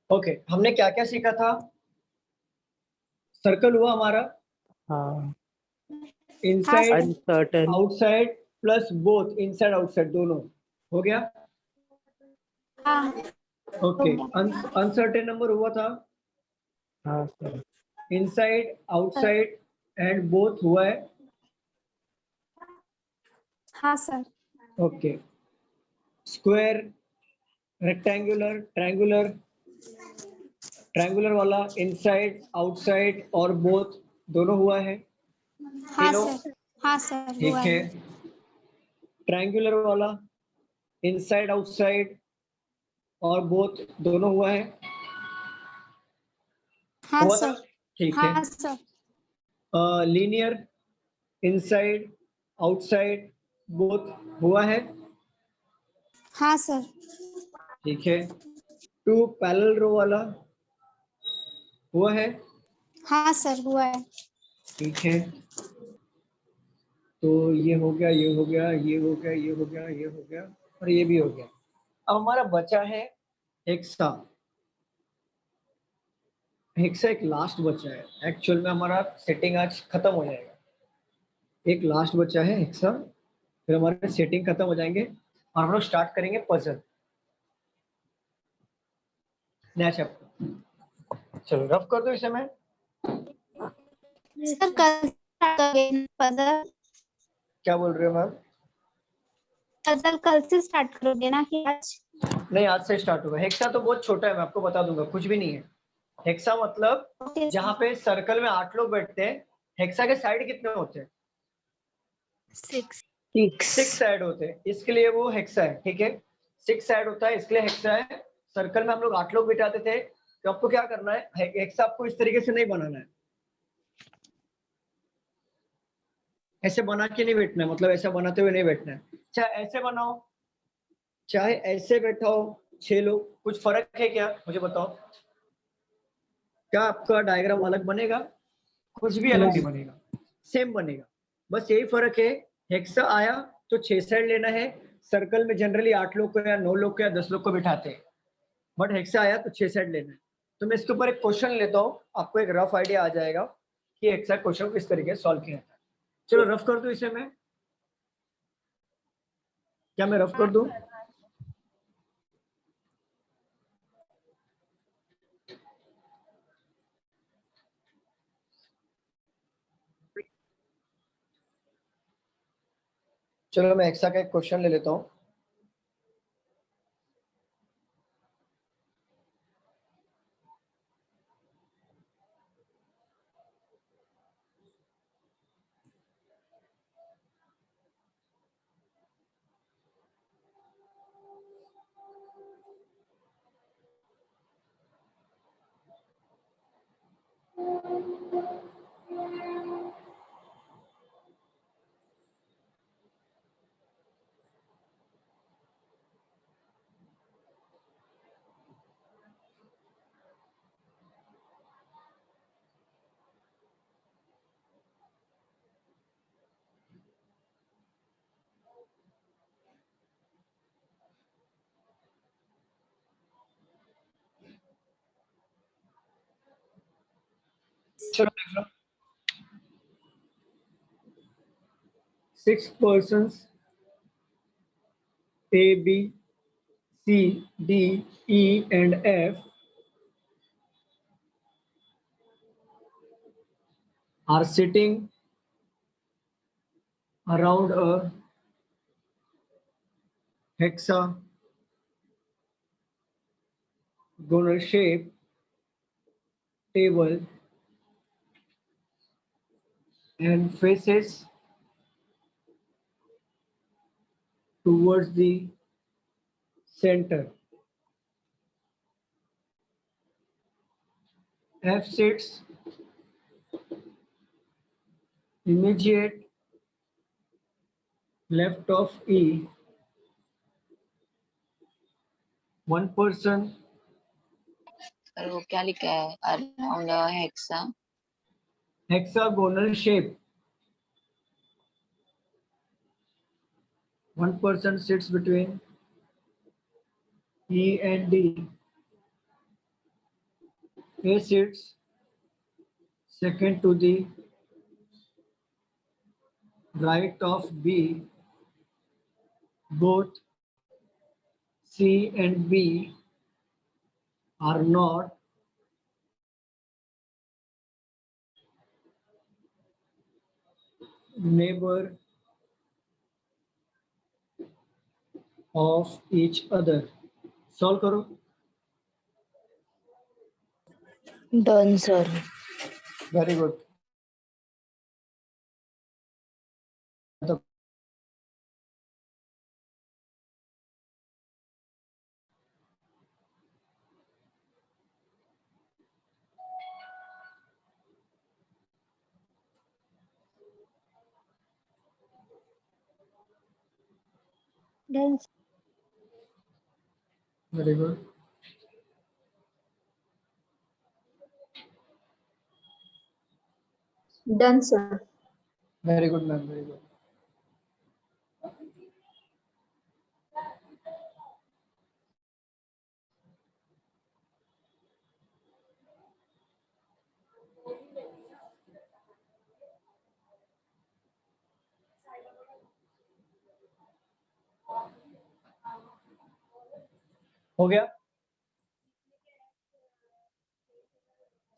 Okay, हमने क्या क्या सीखा था? सर्कल हुआ हमारा, हाँ, inside uncertain, outside plus both inside outside दोनों हो गया। हाँ ओके, अनसर्टेन नंबर हुआ था, हाँ sir, inside outside and both हुआ है। हाँ sir. Okay, square, rectangular, triangular, triangular वाला इनसाइड आउटसाइड और बोथ दोनों हुआ है हाँ तीनों। सर। हाँ सर ठीक हुआ है, है। ट्रायंगुलर वाला इनसाइड आउटसाइड और बोथ दोनों हुआ है। हाँ हुआ था, सर। ठीक है। हाँ sir. Linear, inside outside both हुआ है। हाँ सर। ठीक है, टू पैरेलल रो वाला हुआ है। हाँ सर हुआ है। ठीक है, तो ये हो गया, ये हो गया, ये हो गया, ये हो गया, ये हो गया और ये भी हो गया। अब हमारा बचा है हेक्सा। हेक्सा एक लास्ट बचा है, एक्चुअल में हमारा सेटिंग आज खत्म हो जाएगा। एक लास्ट बचा है हेक्सा, फिर हमारे सेटिंग खत्म हो जाएंगे और हम लोग स्टार्ट करेंगे पजल, नया चैप्टर। चलो रफ कर दो इसे मैं। सर कल पजल, क्या बोल रहे हो मैम? पजल कल से स्टार्ट करोगे ना कि आज? नहीं, आज से स्टार्ट होगा। हेक्सा तो बहुत छोटा है, मैं आपको बता दूंगा, कुछ भी नहीं है। हेक्सा मतलब ओके जहाँ पे सर्कल में 8 लोग बैठते हैं, हेक्सा के साइड कितने होते हैं? 6। 6 साइड होते हैं, इसके लिए वो हेक्सा है। ठीक है, 6 साइड होता है इसलिए हेक्सा है। सर्कल में हम लोग 8 लोग बिठाते थे, तो आपको क्या करना है, हेक्सा आपको इस तरीके से नहीं बनाना है, ऐसे बना के नहीं बैठना है, मतलब ऐसा बनाते हुए नहीं बैठना है। चाहे ऐसे बनाओ चाहे ऐसे बैठाओ, 6 लोग, कुछ फर्क है क्या, मुझे बताओ। क्या आपका डायग्राम अलग बनेगा? कुछ भी अलग नहीं बनेगा, सेम बनेगा। बस यही फर्क है, हेक्सा आया तो 6 साइड लेना है। सर्कल में जनरली 8 लोग को या 9 लोग को या 10 लोग को बिठाते हैं, बट हेक्सा आया तो 6 साइड लेना है। तो मैं इसके ऊपर एक क्वेश्चन लेता हूँ, आपको एक रफ आइडिया आ जाएगा कि हेक्सा क्वेश्चन किस तरीके से सॉल्व किया जाता है। चलो रफ कर दूं इसे मैं, क्या मैं रफ कर दूं? चलो मैं हेक्सा का एक क्वेश्चन ले लेता हूँ। चलो देख लो, 6 persons A, B, C, D, E and F are sitting around a hexagonal shaped table and faces towards the center. F sits immediate left of E. One person और वो क्या लिखा है around hexa? hexagonal shape. One person sits between E and D. A sits second to the right of B. Both C and B are not neighbor of each other. Solve करो. Done, sir. Very good. तो Done. very good. Done, sir. Very good, ma'am. Very good. हो गया?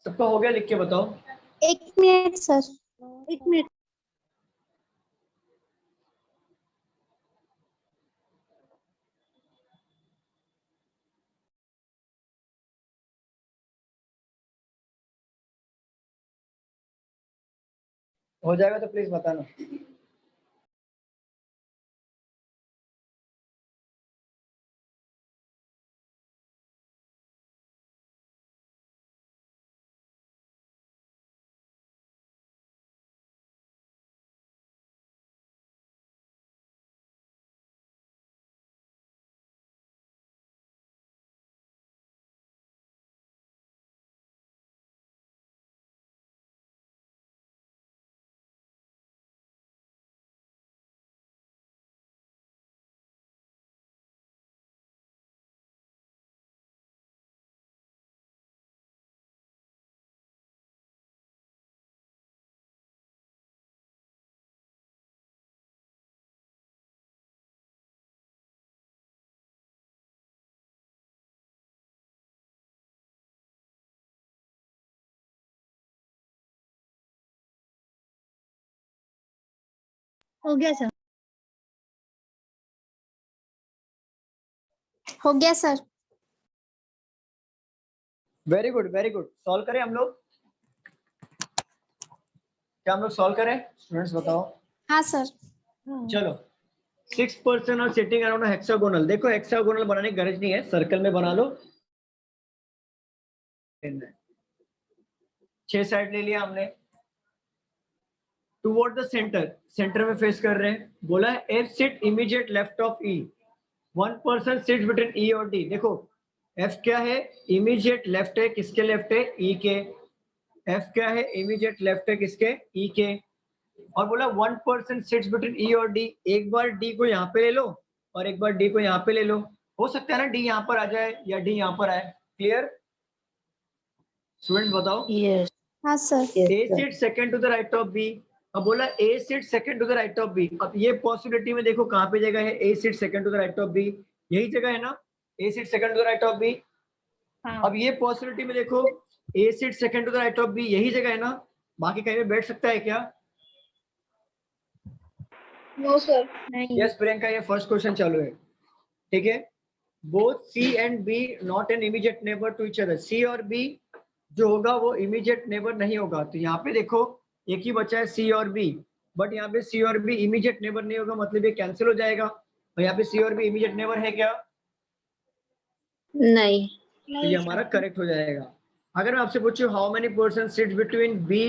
सबका हो गया? लिख के बताओ. 1 मिनट सर, 1 मिनट. हो जाएगा तो प्लीज बताना. हो गया सर. हो गया sir. Very good, very good. Solve करें हम लोग? क्या हम लोग सॉल्व करें? स्टूडेंट्स बताओ. हाँ सर. चलो. 6 पर्सन और सिटिंग अराउंड हेक्सागोनल. देखो हेक्सागोनल बनाने की गरज नहीं है, सर्कल में बना लो. 6 साइड ले लिया हमने. टुवर्ड द सेंटर, सेंटर में फेस कर रहे हैं. बोला है F sit immediate left of E. One person sits between E और डी. देखो एफ क्या है? इमीडिएट लेफ्ट है. किसके लेफ्ट है? ई के. एफ क्या है? इमीडिएट लेफ्ट है. किसके? ई के. और बोला one person sits between E और डी. एक बार डी को यहाँ पे ले लो और एक बार डी को यहाँ पे ले लो. हो सकता है ना डी यहाँ पर आ जाए या डी यहाँ पर आए. क्लियर? स्टूडेंट्स बताओ. Yes. हाँ sir. Yes, A sir. Sit second to the right of B. अब बोला A sit second to the right of B. अब ये पॉसिबिलिटी में देखो कहाँ पे जगह है? A sit second to the right of B. यही जगह है ना? A sit second to the right of B. अब ये पॉसिबिलिटी में देखो A sit second to the right of B. यही जगह है ना? बाकी कहीं पे बैठ सकता है क्या? No, sir. नहीं. यस प्रियंका, ये फर्स्ट क्वेश्चन चालू है. ठीक है. Both C and B not an immediate neighbour to each other. C और बी जो होगा वो इमीडिएट नेबर नहीं होगा. तो यहाँ पे देखो एक ही बचा है सी और बी. बट यहाँ पे सी और बी इमीडिएट नेबर नहीं होगा, मतलब ये कैंसिल हो जाएगा. और यहाँ पे सी और बी इमीडिएट नेबर है क्या? नहीं. तो ये हमारा करेक्ट हो जाएगा. अगर मैं आपसे पूछूं how many person sits between B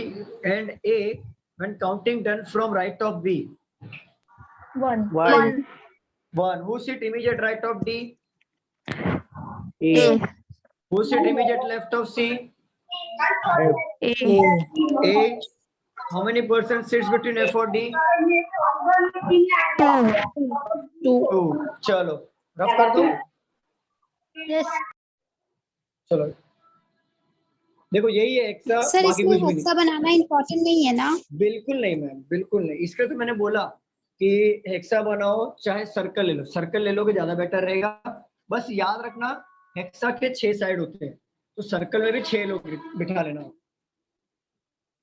and A when counting done from right of B? 1. One. One. Who sit immediate right of D? A. Who sit immediate left of C? A. A. How many persons sits between F और D? 2. 2. चलो rough कर दो. Yes. चलो देखो यही है hexa, sir बाकी इसमें कुछ भी नहीं। हेक्सा बनाना इम्पोर्टेंट नहीं है ना? बिल्कुल नहीं मैम, बिल्कुल नहीं। इसके तो मैंने बोला कि हेक्सा बनाओ चाहे सर्कल ले लो, सर्कल ले लोगे ज्यादा बेटर रहेगा। बस याद रखना हेक्सा के 6 साइड होते हैं, तो सर्कल में भी 6 लोग बिठा लेना।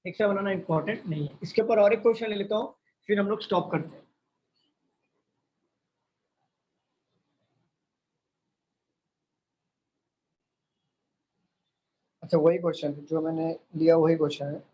हेक्सा बनाना इंपॉर्टेंट नहीं है। इसके ऊपर और एक क्वेश्चन ले लेता हूँ, फिर हम लोग स्टॉप करते हैं। अच्छा वही क्वेश्चन जो मैंने लिया वही क्वेश्चन है।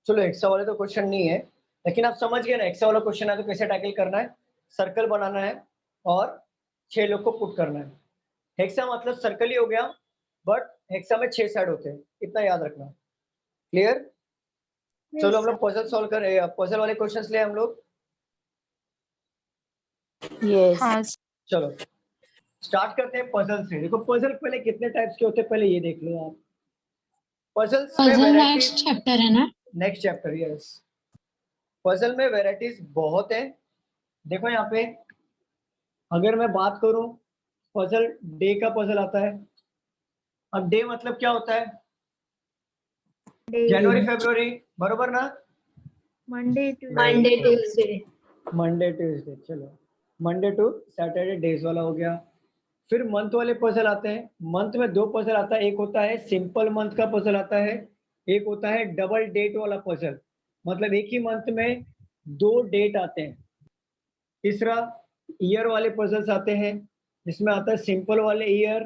चलो हेक्सा वाले तो क्वेश्चन नहीं है, लेकिन आप समझ गए ना हेक्सा वाला क्वेश्चन है तो कैसे टैकल करना है। सर्कल बनाना है और 6 लोग को पुट करना है। हेक्सा मतलब सर्कल ही हो गया, बट हेक्सा में 6 साइड होते हैं, इतना याद रखना। क्लियर? चलो हम लोग पजल सॉल्व कर, पजल वाले क्वेश्चंस ले हम लोग। Yes. हाँ चलो स्टार्ट करते हैं पजल से। देखो पजल पहले कितने टाइप्स के होते हैं पहले ये देख लो आप। पजल्स में पजल वैरायटी, नेक्स्ट चैप्टर है ना? Next chapter, yes. पजल में वैरायटीज बहुत है। देखो यहाँ पे अगर मैं बात करूं, पजल डे का पजल आता है। अब डे मतलब क्या होता है? जनवरी फरवरी, बरोबर ना? Monday Monday Tuesday. Monday Tuesday, चलो मंडे टू सैटरडे डेज वाला हो गया। फिर मंथ वाले पजल आते हैं। मंथ में 2 पजल आता है, एक होता है सिंपल मंथ का पजल आता है, एक होता है डबल डेट वाला पजल, मतलब एक ही मंथ में 2 डेट आते हैं। तीसरा ईयर वाले पजल्स आते हैं, जिसमें आता है सिंपल वाले ईयर,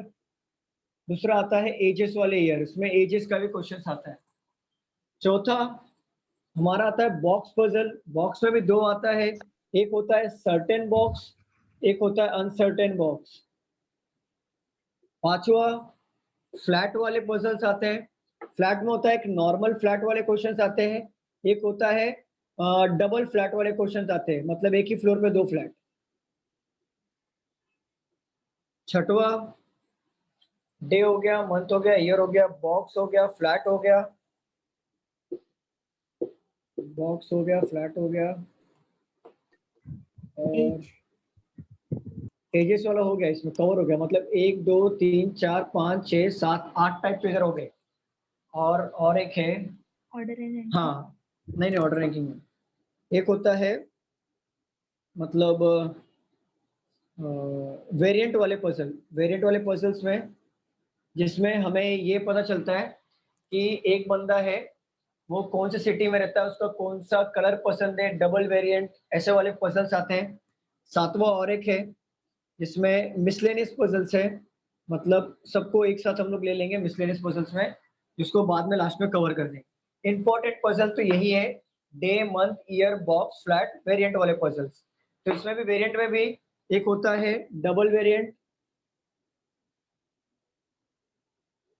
दूसरा आता है एजेस वाले ईयर, इसमें एजेस का भी क्वेश्चन आता है। चौथा हमारा आता है बॉक्स पजल। बॉक्स में भी 2 आता है, एक होता है सर्टेन बॉक्स, एक होता है अनसर्टेन बॉक्स। पांचवा फ्लैट वाले पजल्स आते हैं। फ्लैट में होता है एक नॉर्मल फ्लैट वाले क्वेश्चंस आते हैं, एक होता है डबल फ्लैट वाले क्वेश्चंस आते हैं, मतलब एक ही फ्लोर पे 2 फ्लैट। छठवा डे हो गया, मंथ हो गया, ईयर हो गया, बॉक्स हो गया, फ्लैट हो गया, बॉक्स हो गया, फ्लैट हो गया, और एजेस वाला हो गया, इसमें कवर हो गया। मतलब 1 2 3 4 5 6 7 8 टाइप के इधर हो गए। और एक है, हाँ नहीं नहीं ऑर्डर रैंकिंग में एक होता है, मतलब वेरिएंट वाले पजल। वेरिएंट वाले पजल्स में जिसमें हमें ये पता चलता है कि एक बंदा है वो कौन से सिटी में रहता है, उसका कौन सा कलर पसंद है, डबल वेरिएंट, ऐसे वाले पजल्स आते हैं। सातवां और एक है जिसमें मिसलेनियस पजल्स है, मतलब सबको एक साथ हम लोग ले लेंगे मिसलेनियस पजल्स में, जिसको बाद में लास्ट में कवर कर देंगे। इंपॉर्टेंट पजल तो यही है, day month year box flat variant वाले पजल्स। तो इसमें भी वेरिएंट में भी एक होता है डबल वेरिएंट,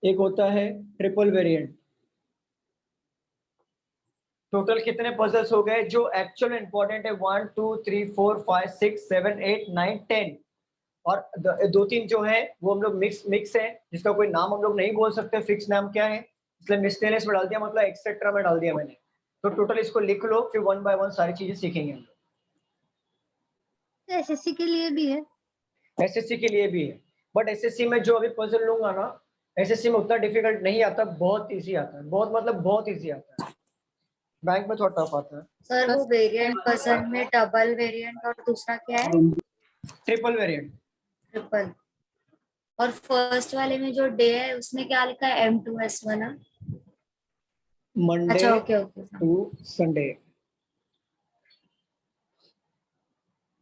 एक होता है ट्रिपल वेरिएंट। टोटल कितने पजल्स हो गए जो एक्चुअल इंपॉर्टेंट है? 1 2 3 4 5 6 7 8 9 10, और 2-3 जो है वो हम लोग मिक्स है, जिसका कोई नाम हम लोग नहीं बोल सकते, फिक्स नाम क्या है, इसलिए मिसलेनियस में डाल दिया, मतलब एक्सेट्रा में डाल दिया मैंने। तो टोटल इसको लिख लो, फिर 1 बाय 1 सारी चीजें सीखेंगे हम लोग। एसएससी के लिए भी है? एसएससी के लिए भी है, बट एसएससी में जो अभी पजल लूंगा ना, एसएससी में उतना डिफिकल्ट नहीं आता, बहुत इजी आता है, बहुत मतलब बहुत इजी आता है। बैंक में थोड़ा टफ आता है। सर वो वेरिएंट पजल में डबल वेरिएंट और दूसरा क्या है? Triple variant. ट्रिपल। और फर्स्ट वाले में जो डे है उसमें क्या लिखा है? M2S वाला। मंडे अच्छा okay okay. To Sunday.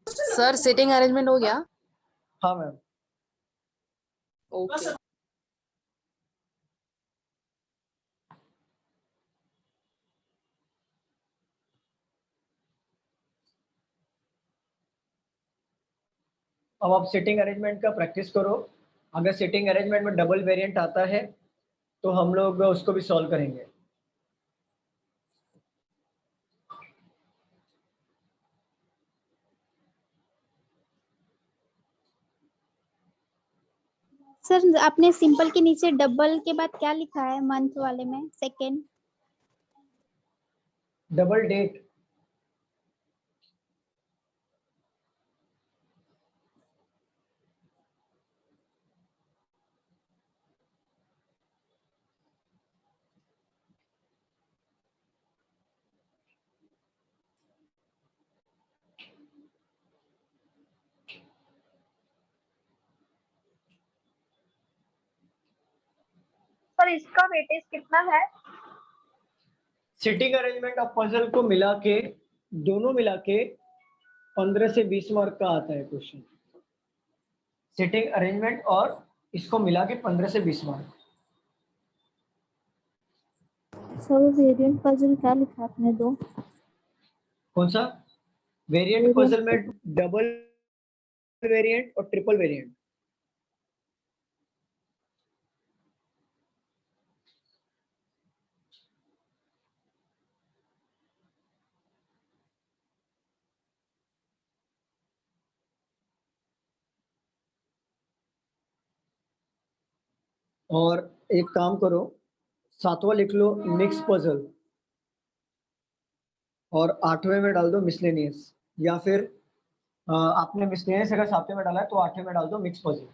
Sir seating arrangement हो गया? हाँ मैम। ओके। अब आप सिटिंग अरेंजमेंट का प्रैक्टिस करो। अगर सिटिंग अरेंजमेंट में डबल वेरिएंट आता है तो हम लोग उसको भी सॉल्व करेंगे। सर आपने सिंपल के नीचे डबल के बाद क्या लिखा है मंथ वाले में? सेकेंड। Double date. सर इसका वेटेज कितना है? सिटिंग अरेंजमेंट ऑफ पजल को मिला के, दोनों मिला के 15 से 20 मार्क का आता है क्वेश्चन। सिटिंग अरेंजमेंट और इसको मिला के 15 से 20 मार्क। सर वेरिएंट पजल क्या लिखा आपने दो? कौन सा? वेरिएंट पजल में डबल वेरिएंट और ट्रिपल वेरिएंट। और एक काम करो, सातवां लिख लो मिक्स पजल और 8वें में डाल दो मिसलेनियस, या फिर आपने मिसलेनियस अगर 7वें में डाला है तो 8वें में डाल दो मिक्स पजल।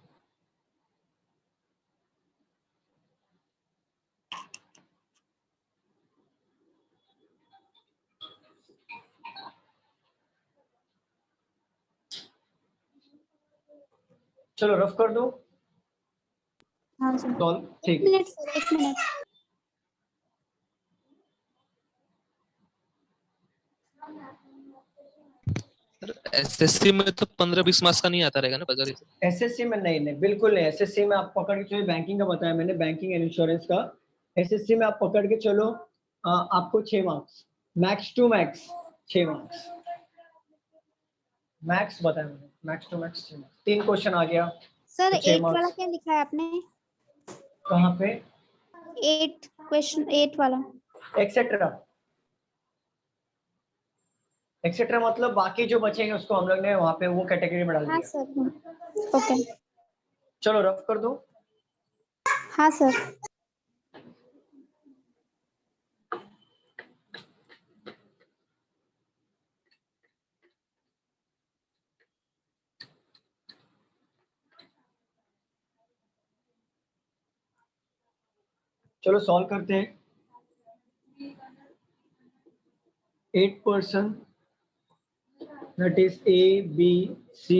चलो रफ कर दो। हाँ सर। सॉल्व। ठीक एक है। मिनट सर, एक मिनट। एसएससी में तो 15-20 मार्क्स का नहीं आता रहेगा ना पजल? एसएससी में नहीं, नहीं बिल्कुल नहीं। एसएससी में आप पकड़ के चलो, बैंकिंग का बताया मैंने, बैंकिंग एंड इंश्योरेंस का। एसएससी में आप पकड़ के चलो आपको 6 marks, max to max 6 marks. Max बताया मैंने, max to max 6 marks. 3 question आ गया सर तो 6 8 वाला मार्क्स। क्या लिखा है आपने? कहाँ पे? 8 क्वेश्चन 8 वाला। एक्सेट्रा। एक्सेट्रा मतलब बाकी जो बचेंगे उसको हम लोग ने वहां पे वो कैटेगरी में डाल हाँ दिया। सर। ओके। चलो रफ कर दो। हाँ सर। चलो सॉल्व करते हैं। 8 person, that is A, B, C,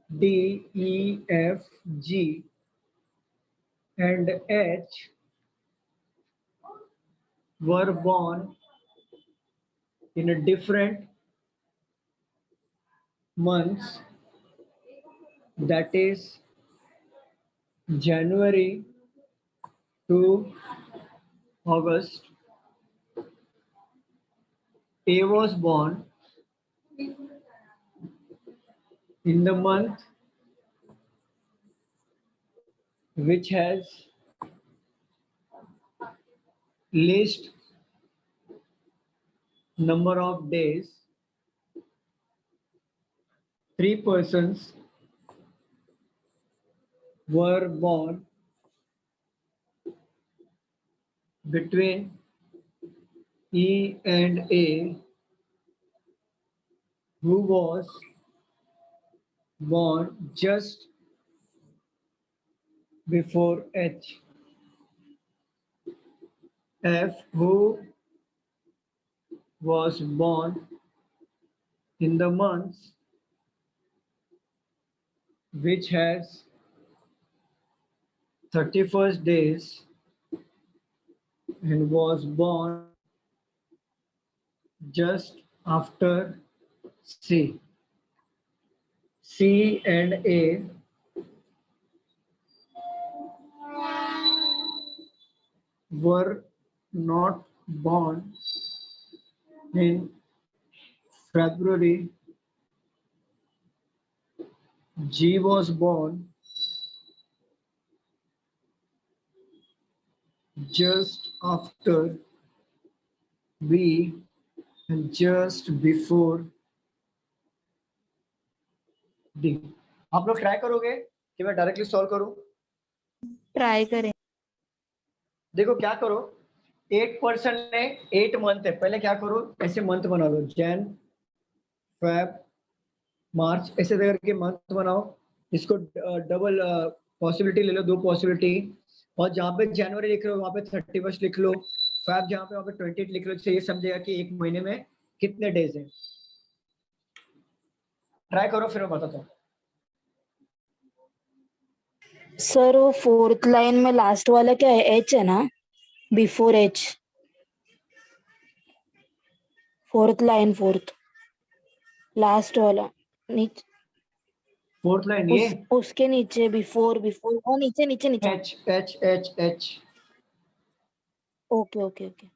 D, E, F, G and H were born in a different months, that is January to August. A was born in the month which has least number of days. 3 persons were born between E and A, who was born just before H. F, who was born in the month which has 31st days and was born just after C. C and A were not born in February. G was born just after B and just before D. आप लोग try करोगे कि मैं directly solve करूं? Try करें। देखो क्या करो, 8% ने 8 मंथ है, पहले क्या करो ऐसे मंथ बना लो, जैन फेब मार्च, ऐसे करके मंथ बनाओ। इसको डबल पॉसिबिलिटी ले लो, 2 पॉसिबिलिटी, और जहाँ पे जनवरी लिख रहे हो वहाँ पे 31 लिख लो, फेब जहाँ पे वहाँ पे 28 लिख लो, इससे ये समझेगा कि एक महीने में कितने डेज हैं। ट्राई करो फिर मैं बताता हूँ। सर वो फोर्थ लाइन में लास्ट वाला क्या है, एच है ना, before H, fourth line, fourth last वाला नीचे, फोर्थ लाइन ये उसके नीचे बिफोर, बिफोर वो नीचे नीचे नीचे। H H H H. Okay okay okay.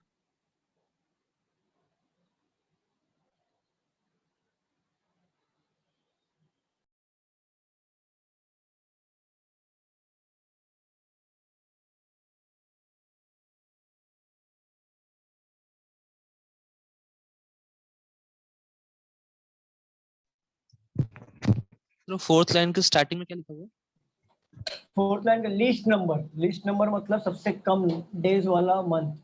तो फोर्थ लाइन के स्टार्टिंग में क्या लिखा हुआ है? फोर्थ लाइन का लीस्ट नंबर मतलब सबसे कम डेज वाला month.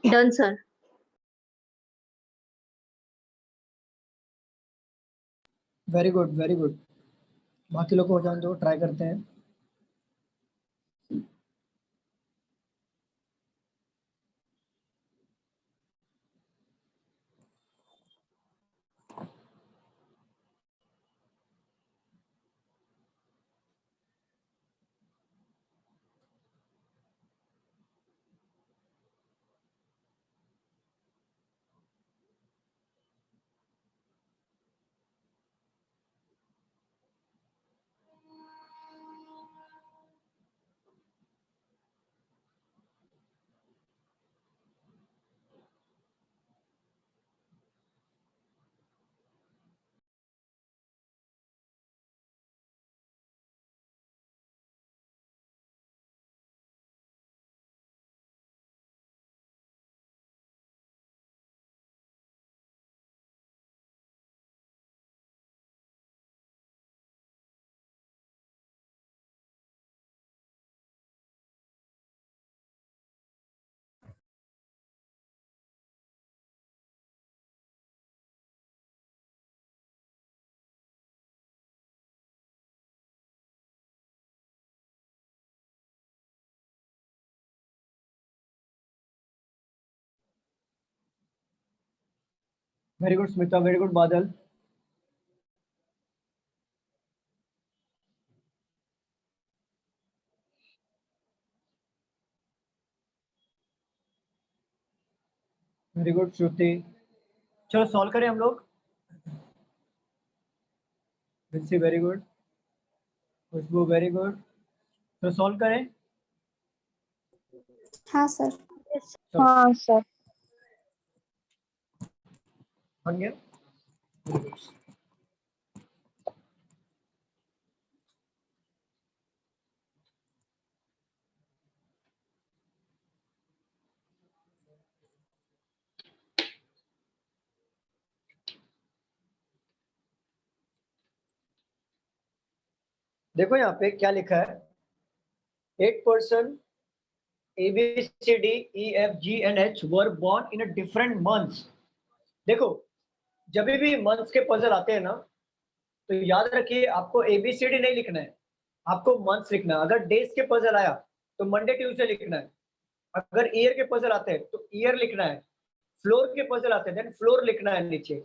Done sir. Very good very good. बाकी लोग को हो जाने दो, ट्राई करते हैं। Very good Smita, very good बादल। वेरी गुड श्रुति। चलो सॉल्व करें हम लोग। विंसी वेरी गुड, खुशबू वेरी गुड। तो सॉल्व करें। हाँ सर। चलो हाँ सर। बन गया। देखो यहाँ पे क्या लिखा है, 8 person A B C D E F G and H were born in a different months. देखो जब भी मंथ्स के पजल आते हैं ना, तो याद रखिए आपको ABCD नहीं लिखना है, आपको मंथ्स लिखना है। अगर डेज के पजल आया तो मंडे ट्यूसडे लिखना है, अगर ईयर के पजल आते हैं तो ईयर लिखना है, फ्लोर के पजल आते हैं देन फ्लोर लिखना है नीचे।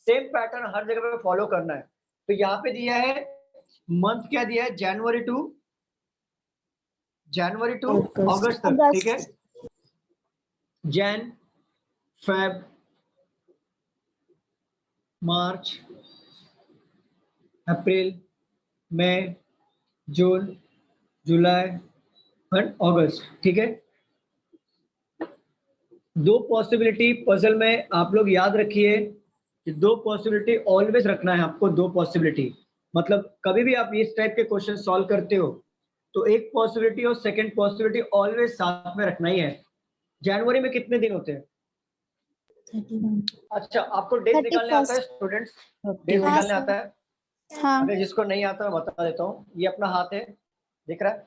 सेम पैटर्न हर जगह पे फॉलो करना है। तो यहाँ पे दिया है मंथ, क्या दिया है, जनवरी टू अगस्त तक, ठीक है। Jan, Feb, March, April, May, June, July and August, ठीक है। दो पॉसिबिलिटी पजल में आप लोग याद रखिए कि दो पॉसिबिलिटी ऑलवेज रखना है आपको। दो पॉसिबिलिटी मतलब कभी भी आप इस टाइप के क्वेश्चन सॉल्व करते हो तो एक पॉसिबिलिटी और सेकंड पॉसिबिलिटी ऑलवेज साथ में रखना ही है। जनवरी में कितने दिन होते हैं? 31। अच्छा, आपको डेज निकालने आता है स्टूडेंट्स? डेज हाँ, निकालने सर। आता है? हाँ, अगर जिसको नहीं आता मैं बता देता हूँ। ये अपना हाथ है, दिख रहा है,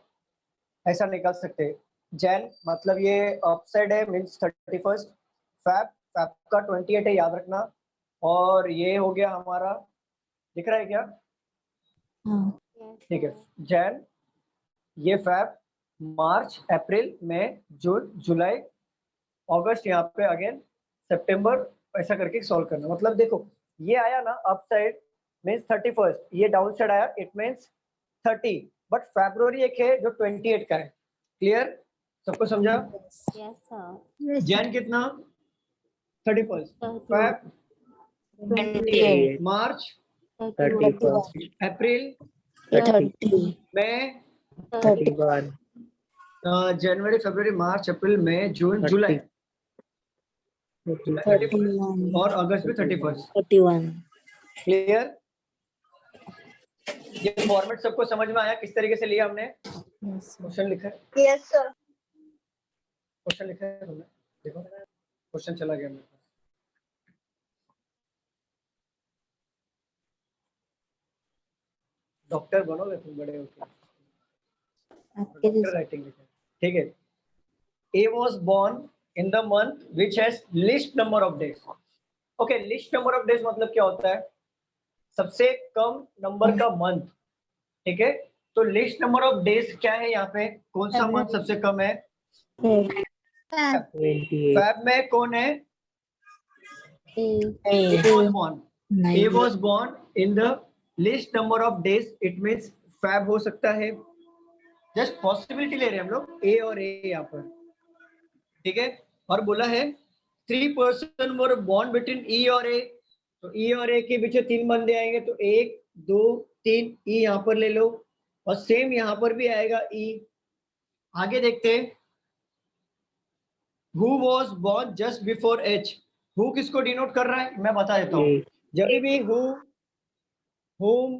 ऐसा निकाल सकते हैं। जैन मतलब ये अपसाइड है, मीन्स 31। फैब का 28 है, याद रखना। और ये हो गया हमारा, दिख रहा है क्या? हाँ, ठीक है। जैन, ये फैब, मार्च, अप्रैल, मई, जून, जुलाई, अगस्त, यहाँ पे अगेन सितंबर, ऐसा करके सॉल्व करना। मतलब देखो ये आया ना अप साइड मीन्स 31, ये डाउन साइड आया इट मीन्स 30, बट फरवरी एक है जो 28 का है। क्लियर? सबको समझा? Yes sir. जैन कितना? 31, फेब 28, मार्च 31, अप्रैल 30, मई 31, जनवरी फरवरी मार्च अप्रैल मई जून जुलाई 31 और अगस्त में 31। 31। क्लियर? ये फॉर्मेट सबको समझ में आया किस तरीके से लिया हमने? Yes sir. क्वेश्चन लिखा है, यस सर। क्वेश्चन लिखा है तुमने? देखो क्वेश्चन चला गया मेरे पास। डॉक्टर बनोगे तुम बड़े होकर, आपके डॉक्टर जैसे। राइटिंग लिखा है, ठीक है। A was born in the month which has least number of days. Okay, least number of days मतलब क्या होता है? सबसे कम नंबर का मंथ, ठीक है। तो लिस्ट नंबर ऑफ डेज क्या है यहाँ पे? कौन सा मंथ सबसे कम है? फैब में कौन है? A was born. A was born in the least number of days. It means Feb हो सकता है। जस्ट पॉसिबिलिटी ले रहे हैं हम लोग, A और A यहाँ पर, ठीक है। और बोला है 3 person were born between E और A, तो E और A के बीच 3 बंदे आएंगे, तो 1 2 3 E यहाँ पर ले लो, और सेम यहाँ पर भी आएगा E। आगे देखते हैं, Who was born just before H? Who किसको डिनोट कर रहा है मैं बता देता हूँ। जब भी who, whom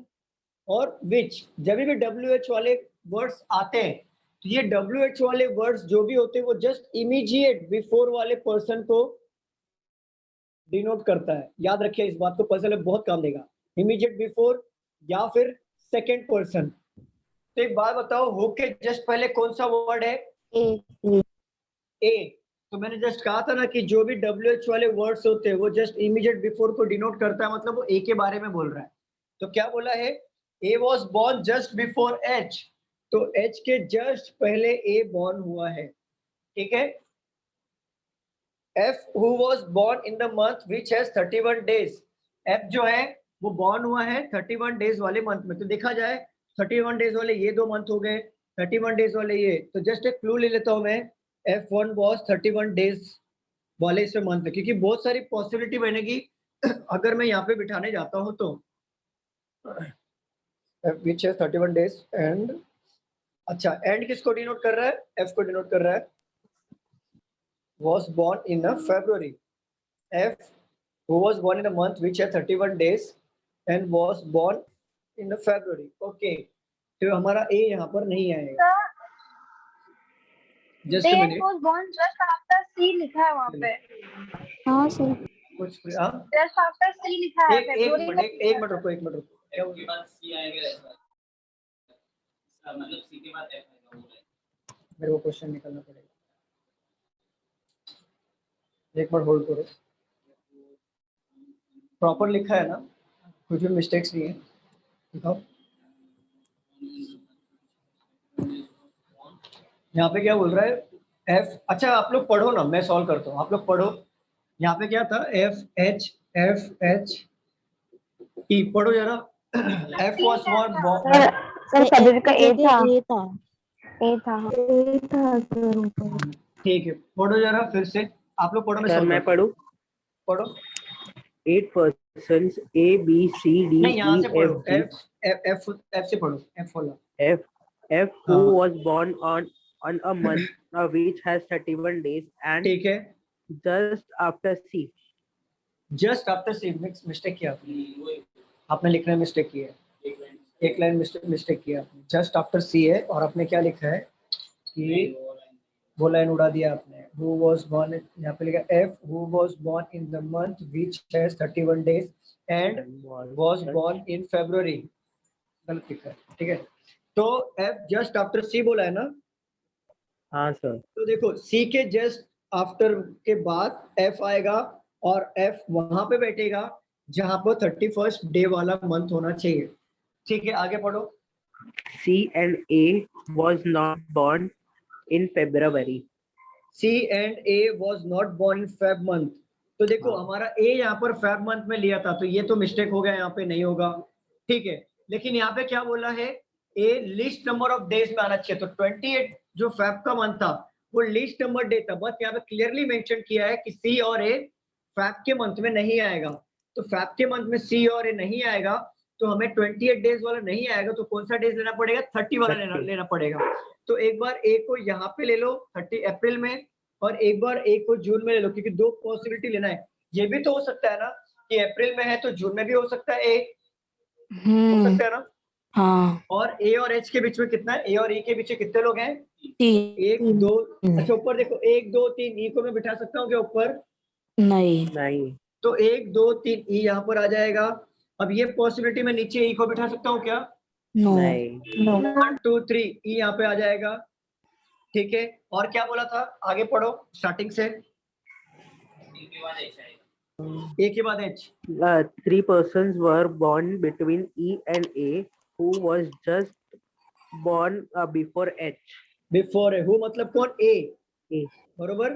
और which, जब भी WH वाले वर्ड्स आते हैं तो ये WH वाले वर्ड्स जो भी होते हैं वो जस्ट इमीडिएट बिफोर वाले पर्सन को डिनोट करता है। याद रखिए इस बात को, पजल में बहुत काम देगा। इमीडिएट बिफोर या फिर सेकंड पर्सन। तो एक बात बताओ, हु के जस्ट पहले कौन सा वर्ड है? ए। तो मैंने जस्ट कहा था ना कि जो भी WH वाले वर्ड्स होते हैं वो जस्ट इमीडिएट बिफोर को डिनोट करता है, मतलब वो ए के बारे में बोल रहा है। तो क्या बोला है? ए was born just before H, तो एच के जस्ट पहले ए बॉर्न हुआ है, ठीक है। F who was born in the month which has 31 days, F जो है वो बॉर्न हुआ है 31 डेज वाले मंथ में। तो देखा जाए 31 डेज वाले ये 2 मंथ हो गए, 31 डेज वाले ये, तो जस्ट एक क्लू ले लेता हूं मैं, F1 वॉज 31 डेज वाले इसमें मंथ, क्योंकि बहुत सारी पॉसिबिलिटी बनेगी अगर मैं यहाँ पे बिठाने जाता हूँ तो। विच है 31 डेज एंड, अच्छा एंड किसको डिनोट कर रहा है? एफ को डिनोट कर रहा है। was born in February, F who was born in a month which had 31 days and was born in February. Okay, तो हमारा A यहाँ पर नहीं आएगा। Just They minute, was born just after C लिखा है वहाँ पे। हाँ सर। कुछ हाँ Just after C लिखा है। एक मिनट रुको, क्या बोल रहे हो? मेरे को क्वेश्चन निकालना पड़ेगा, एक बार होल्ड करो। प्रॉपर लिखा है ना, कुछ भी मिस्टेक्स नहीं है, दिखाओ। यहाँ पे क्या बोल रहा है, एफ, अच्छा आप लोग पढ़ो ना, मैं सॉल्व करता हूँ, आप लोग पढ़ो। यहाँ पे क्या था, एफ एच ई, पढ़ो जरा। एफ वॉज सर सभी का ए था, ए था। ए था। ए था सर ऊपर। ठीक है, पढ़ो जरा फिर से, आप लोग पढ़ो, मैं सर solve मैं करता हूँ। पढ़ूं? पढ़ो 8 persons A B C D नहीं, यहाँ से E पढ़ो, F G एफ से पढ़ो, एफ वाला। F who हाँ। was born on a month which has 31 days and ठीक है, just after C. Just after C, mistake किया आपने लिखने में मिस्टेक की है, एक लाइन मिस्टेक किया आपने। जस्ट आफ्टर सी है और आपने क्या लिखा है कि वो लाइन उड़ा दिया आपने। हु वाज बॉर्न, यहाँ पे लिखा F who was born in the month which has 31 days and was born in February, गलत लिखा है, ठीक है। तो एफ जस्ट आफ्टर सी बोला है ना, हाँ सर। तो देखो सी के जस्ट आफ्टर के बाद एफ आएगा और एफ वहां पे बैठेगा जहां पर 31st डे वाला मंथ होना चाहिए, ठीक है। आगे पढ़ो। C and A was not born in February. C and A was not born in Feb month, तो देखो हाँ। हमारा A यहाँ पर Feb month में लिया था, तो ये तो मिस्टेक हो गया, यहाँ पे नहीं होगा, ठीक है। लेकिन यहाँ पे क्या बोला है, A list number of days में आना चाहिए, तो 28 जो Feb का मंथ था वो लिस्ट नंबर डे था, बस यहाँ पे क्लियरली मेंशन किया है कि C और A Feb के मंथ में नहीं आएगा, तो Feb के मंथ में C और A नहीं आएगा, तो हमें 28 डेज वाला नहीं आएगा, तो कौन सा डेज लेना पड़ेगा, 30 वाला लेना पड़ेगा। तो एक बार ए को यहाँ पे ले लो 30 अप्रैल में, और एक बार ए को जून में ले लो, क्योंकि दो पॉसिबिलिटी लेना है। ये भी तो हो सकता है ना कि अप्रैल में है तो जून में भी हो सकता है, ए हो सकता है ना। हाँ। और ए और एच के बीच में कितना है, ए और ई के बीच में कितने लोग हैं, 1 2, अच्छा ऊपर देखो 1 2 3, ई को मैं बिठा सकता हूँ क्या ऊपर, नहीं। तो 1 2 3 ई यहाँ पर आ जाएगा। अब ये पॉसिबिलिटी में नीचे ई को बिठा सकता हूँ क्या, नो। नहीं। 1 2 3 ई यहाँ पे आ जाएगा, ठीक है। और क्या बोला था, आगे पढ़ो स्टार्टिंग से, ए के बाद H. 3 persons were born between E and A who was just born before H. Before है, हु मतलब कौन, ए, A. बरोबर।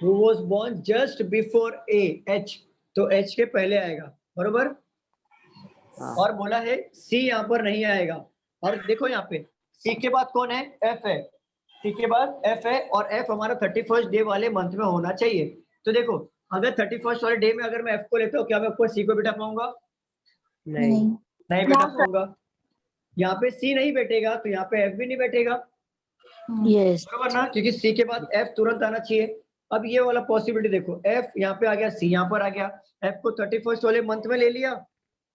Who was born just before A, H, तो एच के पहले आएगा, बरोबर। हाँ। और बोला है सी यहाँ पर नहीं आएगा, और देखो यहाँ पे सी के बाद कौन है, एफ है, सी के बाद एफ है, और एफ हमारा 31st डे वाले मंथ में होना चाहिए। तो देखो अगर 31st वाले डे में अगर मैं एफ को लेता हूँ, क्या मैं ऊपर सी को बिठा पाऊंगा, नहीं। नहीं बिठा पाऊंगा। यहाँ पे सी नहीं बैठेगा तो यहाँ पे एफ भी नहीं बैठेगा, यस। बरोबर ना, क्योंकि सी के बाद एफ तुरंत आना चाहिए। अब ये वाला पॉसिबिलिटी देखो, एफ यहाँ पे आ गया, सी यहाँ पर आ गया, एफ को 31st वाले मंथ में ले लिया,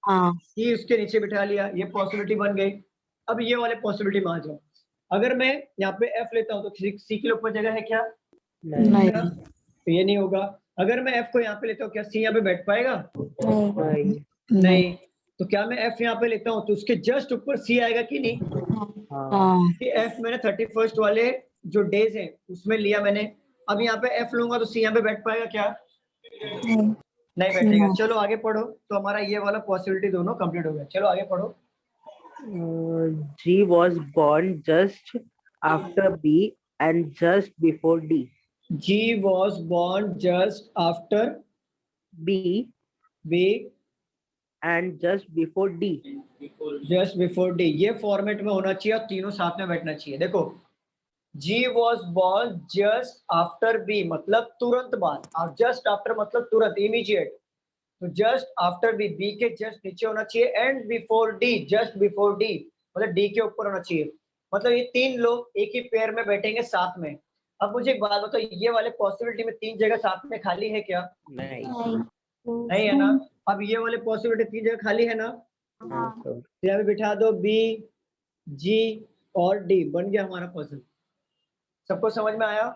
हाँ। सी उसके नीचे बिठा लिया, ये पॉसिबिलिटी बन गई। अब ये वाले पॉसिबिलिटी में आ जाओ, अगर मैं यहाँ पे एफ लेता हूँ तो सी के ऊपर जगह है क्या, नहीं। तो ये नहीं होगा। अगर मैं एफ को यहाँ पे लेता हूँ, क्या सी यहाँ पे बैठ पाएगा, नहीं। नहीं। तो क्या मैं एफ यहाँ पे लेता हूँ तो उसके जस्ट ऊपर सी आएगा कि नहीं, हाँ। एफ मैंने 31st वाले जो डेज हैं उसमें लिया मैंने। अब यहाँ पे एफ लूंगा तो सी यहाँ पे बैठ पाएगा क्या, नहीं बैठेगा। चलो आगे पढ़ो, तो हमारा ये वाला पॉसिबिलिटी दोनों कंप्लीट हो गया। चलो आगे पढ़ो। G was born just after B and just before D. G was born just after B B and just before D. just before D, ये फॉर्मेट में होना चाहिए और तीनों साथ में बैठना चाहिए। देखो G was born just after B मतलब तुरंत बाद, और just after मतलब तुरंत, इमीडिएट, तो just after B, B के जस्ट नीचे होना चाहिए, and before D, just before D मतलब D के ऊपर होना चाहिए। मतलब ये तीन लोग एक ही पेयर में बैठेंगे साथ में। अब मुझे एक बात बताओ, ये वाले पॉसिबिलिटी में तीन जगह साथ में खाली है क्या, नहीं। नहीं है ना। अब ये वाले पॉसिबिलिटी तीन जगह खाली है ना, हाँ। तो यहाँ पे बिठा दो बी, जी और डी, बन गया हमारा पजल। सबको समझ में आया,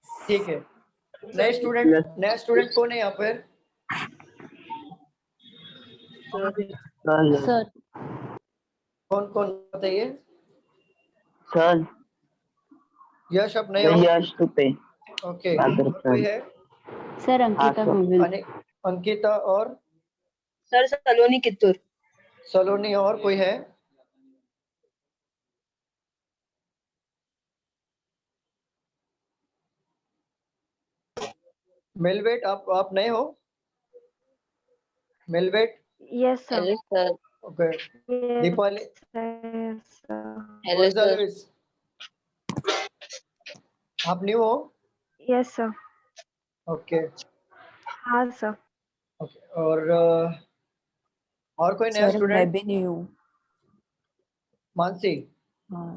ठीक है। नए स्टूडेंट कौन है यहाँ पर, सर। कौन कौन बताइए? सर यश आप नए हो? यश तुपे ओके, बादर और कोई है? Sir Ankita sir. गोविल। अंकिता और सर सलोनी कित्तूर। सलोनी, और कोई है? मेलवेट आप नए हो? मेलवेट? Yes sir. Hello sir. Okay. Deepali? Hello sir. Gonzales? आप न्यू हो? Yes sir. ओके हाँ सर। ओके। और कोई नया सर मैं स्टूडेंट? भी नहीं हूँ। मानसी? हाँ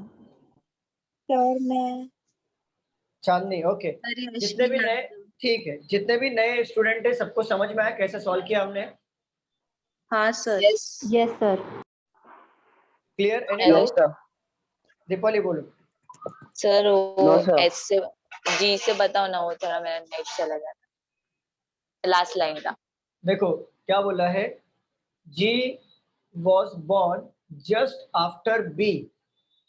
सर मैं चांदनी? ओके। जितने भी नए, ठीक है, जितने भी नए स्टूडेंट है सबको समझ में आया कैसे सॉल्व किया हमने? हाँ sir. Yes sir. Clear? Any hello doubt? Deepali बोलो। सर नो वो सर। एस से जी से बताओ ना, वो थोड़ा मेरा नेट चला जाता, लास्ट लाइन का। देखो क्या बोला है, G was born just after B,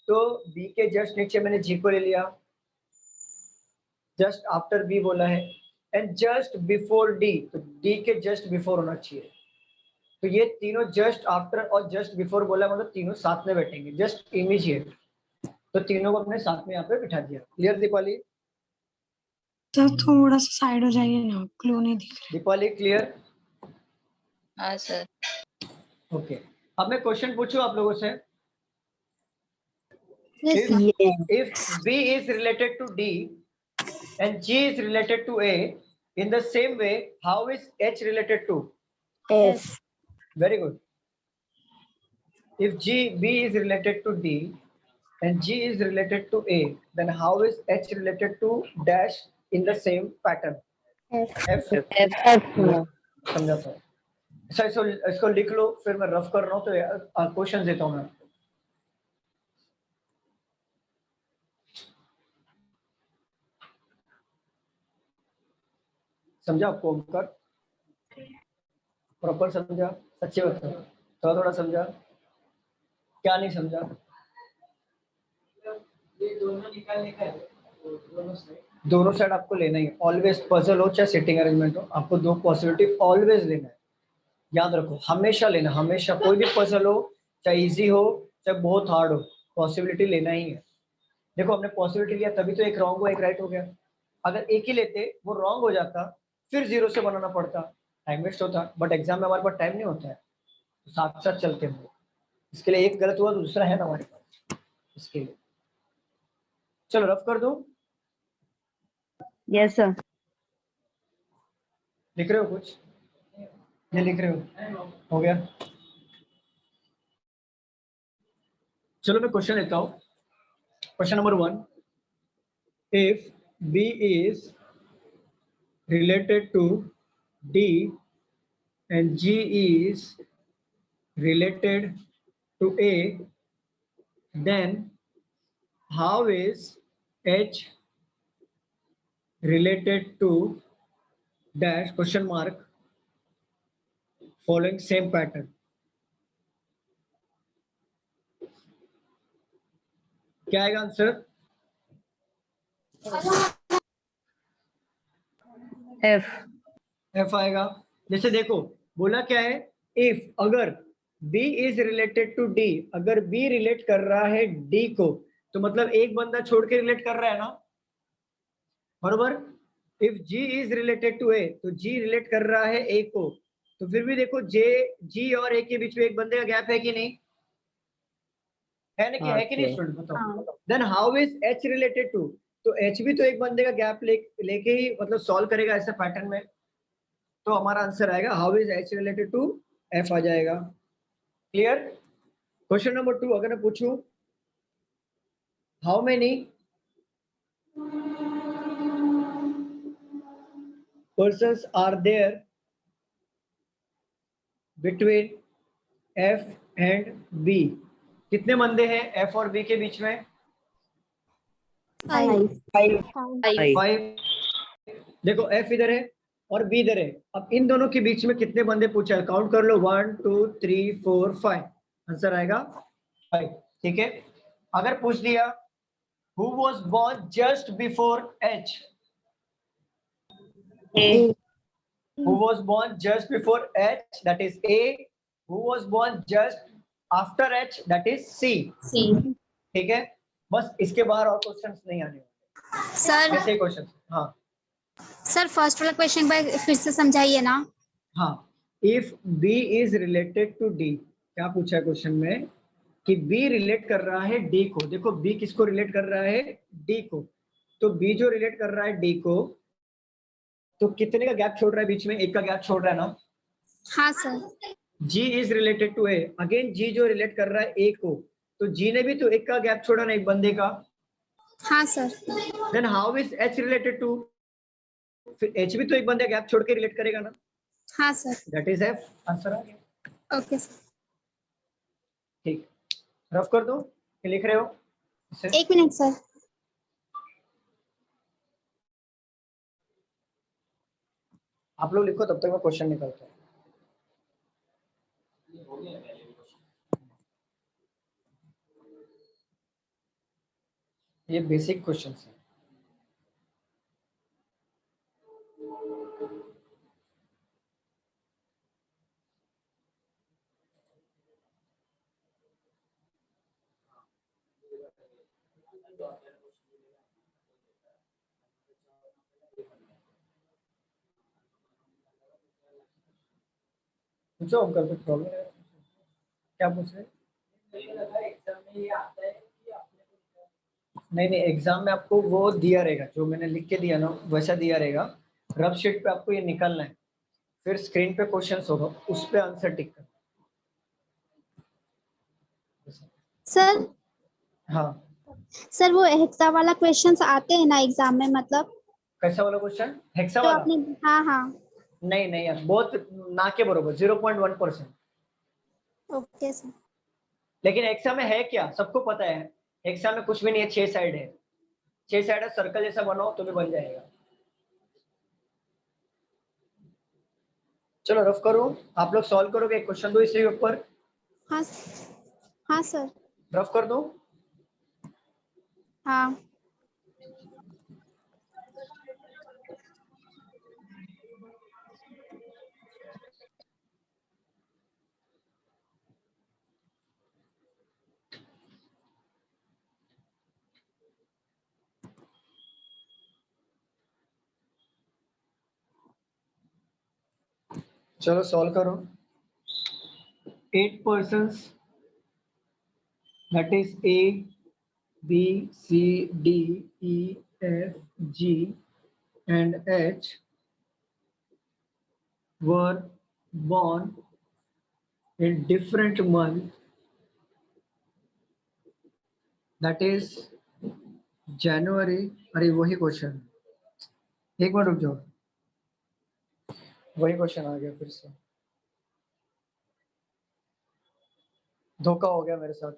तो B के जस्ट नीचे मैंने G को ले लिया, जस्ट आफ्टर B बोला है, एंड जस्ट बिफोर D, तो D के जस्ट बिफोर होना चाहिए। तो ये तीनों जस्ट आफ्टर और जस्ट बिफोर बोला, मतलब तीनों साथ में बैठेंगे, जस्ट इमीडिएट, तो तीनों को अपने साथ में यहाँ पे बिठा दिया। क्लियर दीपाली? सर थोड़ा सा साइड हो जाइए ना, क्लू नहीं दिख दीपाली क्लियर? हाँ सर। ओके। अब मैं क्वेश्चन पूछूं आप लोगों से? Yes, if, sir. if B is related to D and G is related to A, in the same way, how is H related to? S. Very good. If B is related to D and G is related to A, then how is H related to dash in the same pattern? F. समझा था? अच्छा, इसको लिख लो, फिर मैं rough कर रहा हूँ तो क्वेश्चन देता हूँ मैं। समझा आपको ओमकार? प्रॉपर समझा? सच्ची बात है, थोड़ा थोड़ा समझा? क्या नहीं समझा? ये दोनों निकालने का है, दोनों साइड आपको लेना ही। ऑलवेज पजल हो चाहे सिटिंग अरेंजमेंट हो, आपको दो पॉसिबिलिटी ऑलवेज लेना है, याद रखो, हमेशा लेना, हमेशा। कोई भी पजल हो, चाहे इजी हो चाहे बहुत हार्ड हो, पॉसिबिलिटी लेना ही है। देखो हमने पॉसिबिलिटी लिया तभी तो एक रॉन्ग हुआ एक राइट हो गया। अगर एक ही लेते वो रॉन्ग हो जाता, फिर जीरो से बनाना पड़ता, टाइम वेस्ट होता। बट एग्जाम में हमारे पास टाइम नहीं होता है, तो साथ साथ चलते हैं। इसके लिए एक गलत हुआ तो दूसरा है ना हमारे पास, इसके लिए। चलो रफ कर दो। Yes sir. लिख रहे हो कुछ? ये लिख रहे हो गया? चलो मैं क्वेश्चन लेता हूं। Question number 1, if B is related to D and G is related to A, then how is H related to dash question mark following same pattern? क्या आएगा आंसर? एफ आएगा। जैसे देखो बोला क्या है, इफ, अगर B is related to D, अगर B रिलेट कर रहा है D को, तो मतलब एक बंदा छोड़ के रिलेट कर रहा है ना, बरोबर? If G is related to A, तो G रिलेट कर रहा है A को, तो फिर भी देखो G और A के बीच में एक बंदे का गैप है कि नहीं? है ना? कि है कि नहीं स्टूडेंट? बताओ। Then how is H related to, तो H भी तो एक बंदे का गैप लेके ही मतलब सॉल्व करेगा ऐसा पैटर्न में, तो हमारा आंसर आएगा how is H related to F आ जाएगा। क्लियर? क्वेश्चन नंबर 2 अगर मैं पूछूं, how many persons are there between F and B? कितने बंदे हैं F और B के बीच में? 5। देखो F इधर है और B इधर है, अब इन दोनों के बीच में कितने बंदे पूछा है? काउंट कर लो, 1 2 3 4 5। आंसर आएगा ठीक है, अगर पूछ दिया who was born just before H, A. who was born just before H, that is A, who was born just after H, that is C. सी। ठीक है, बस इसके बाहर और क्वेश्चंस नहीं आने वाले, सर ऐसे ही क्वेश्चन। हाँ सर फर्स्ट वाला क्वेश्चन फिर से समझाइए ना। हाँ, if B is related to D, क्या पूछा है क्वेश्चन में कि B रिलेट कर रहा है D को। देखो B किसको रिलेट कर रहा है, D को, तो B जो रिलेट कर रहा है D को, तो कितने का गैप छोड़ रहा है बीच में, एक का गैप छोड़ रहा है ना। हाँ sir. G is related to A, again G जो रिलेट कर रहा है A को, तो G ने भी तो एक का गैप छोड़ा ना, एक बंदे का। हाँ sir. Then how is H related to, फिर H भी तो एक बंदे गैप छोड़ के रिलेट करेगा ना। हाँ sir. That is F, answer आ गया। Okay sir. ठीक, रफ कर दो, क्या लिख रहे हो इसे? 1 मिनट सर। आप लोग लिखो, तब तक मैं क्वेश्चन निकालता हूँ। ये बेसिक क्वेश्चन है। पूछो अंकल, कुछ प्रॉब्लम है? क्या पूछ रहे? नहीं नहीं, एग्जाम में आपको वो दिया रहेगा, जो मैंने लिख के दिया ना वैसा दिया रहेगा। रफ शीट पे आपको ये निकालना है, फिर स्क्रीन पे क्वेश्चंस होगा, उस पे आंसर टिक करना। सर हाँ, सर वो हेक्सा वाला क्वेश्चंस आते हैं ना एग्जाम में, मतलब कैसा वाला क्वेश्चन, हेक्सा जो वाला? आपने। हाँ हाँ। नहीं नहीं यार, बहुत ना के बरोबर, 0.1%। Okay sir. लेकिन हेक्सा में है क्या, सबको पता है। हेक्सा में कुछ भी नहीं है, 6 साइड है, 6 साइड है, सर्कल जैसा बनाओ तो भी बन जाएगा। चलो रफ करो, आप लोग सॉल्व करोगे, क्वेश्चन दो इसके ऊपर, हाँ हाँ सर। रफ कर दो। हाँ चलो सॉल्व करो। 8 persons, that is A, B, C, D, E, F, G and H were born in different months, that is January। अरे वही क्वेश्चन, एक मिनट रुक जाओ, वही क्वेश्चन आ गया फिर से, धोखा हो गया मेरे साथ।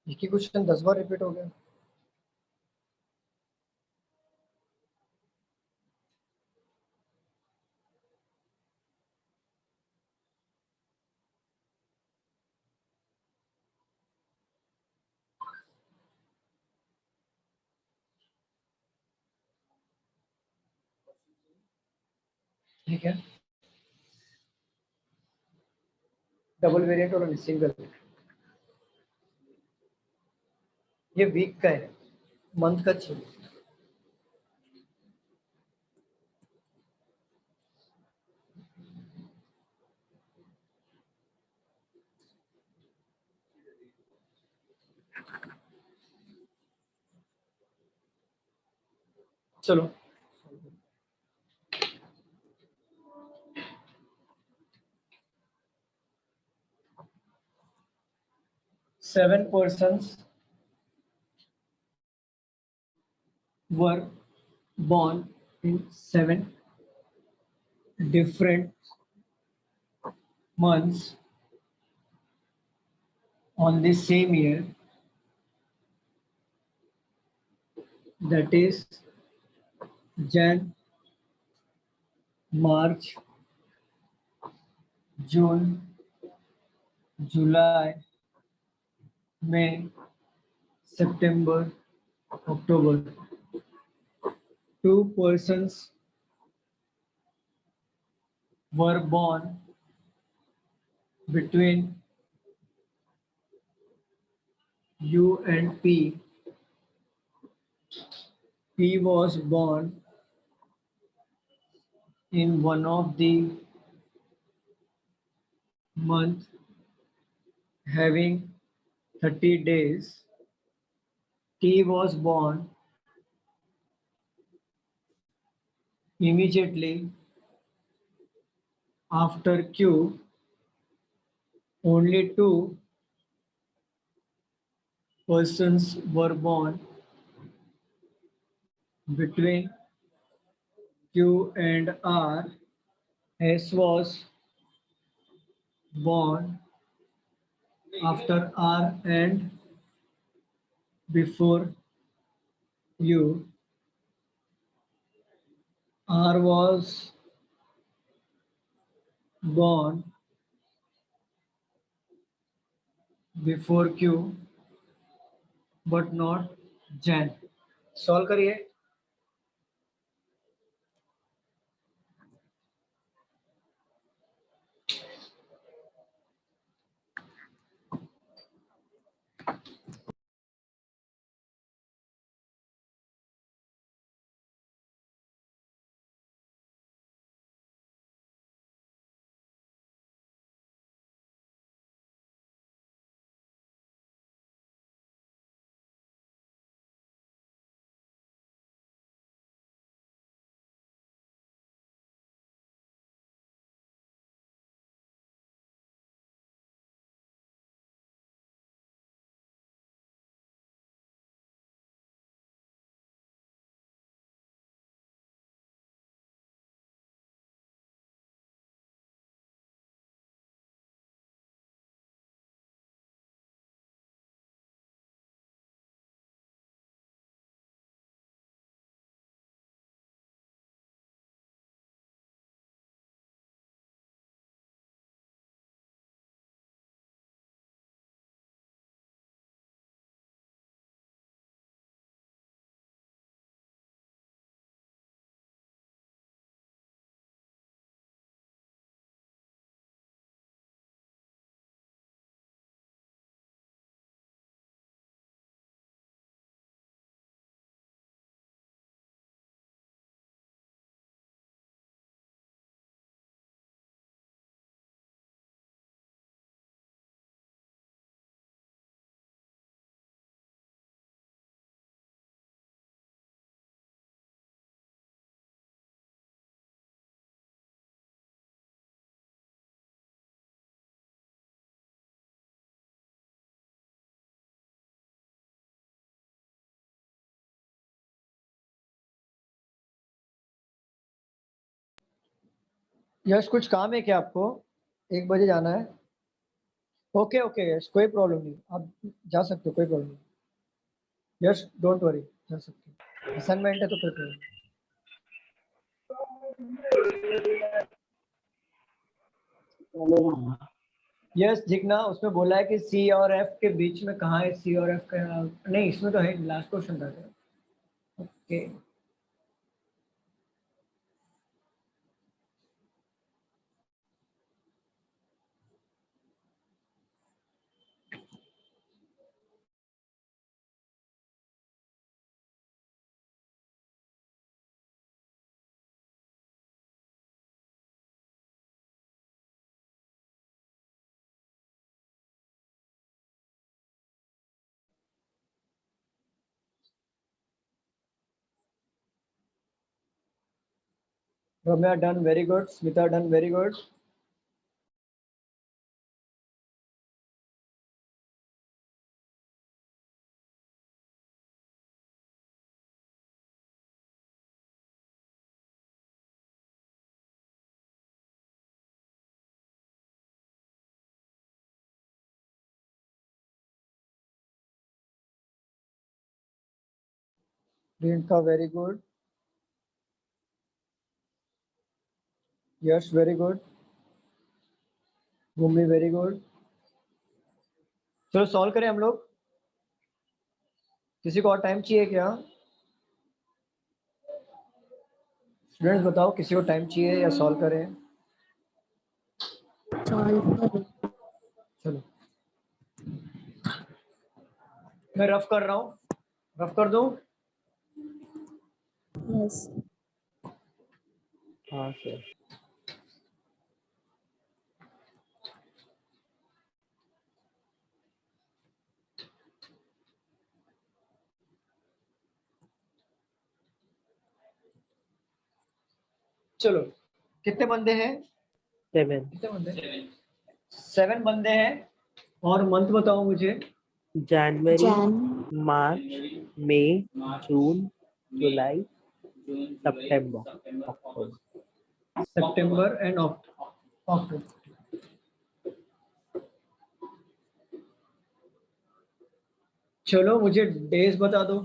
एक ही क्वेश्चन 10 बार रिपीट हो गया। ठीक है, डबल वेरिएंट और सिंगल। ये वीक का है, मंथ का चाहिए। चलो, 7 persons were born in 7 different months on the same year, that is Jan, March, June, July, May, September, October. 2 persons were born between U and P. P was born in one of the month having 30 days. T was born immediately after Q. Only 2 persons were born between Q and R. S was born after R and before U. R was born before Q but not Jan. Solve करिए। यश कुछ काम है क्या आपको? 1 बजे जाना है। Okay okay यश, कोई प्रॉब्लम नहीं, आप जा सकते हो, कोई प्रॉब्लम नहीं। यश डोंट वरी, जा सकते हो, असाइनमेंट है तो कोई प्रॉब्लम नहीं। यस जिग्ना, उसमें बोला है कि सी और एफ के बीच में कहाँ है सी और एफ का? नहीं, इसमें तो है, लास्ट क्वेश्चन था। Okay Ramya done very good. Smita done very good. Priyanka very good. Yash very good. Bhumi very good. चलो सॉल्व करें हम लोग. किसी को और टाइम चाहिए क्या? स्टूडेंट्स बताओ, किसी को टाइम चाहिए या सॉल्व करें? चलो मैं रफ कर रहा हूँ. रफ कर दूं? यस हाँ सर. चलो कितने बंदे हैं? 7. कितने बंदे? 7 बंदे हैं. और मंथ बताओ मुझे. January, Jan March, May, June, July, September, October. सितंबर एंड अक्टूबर. चलो मुझे डेज बता दो.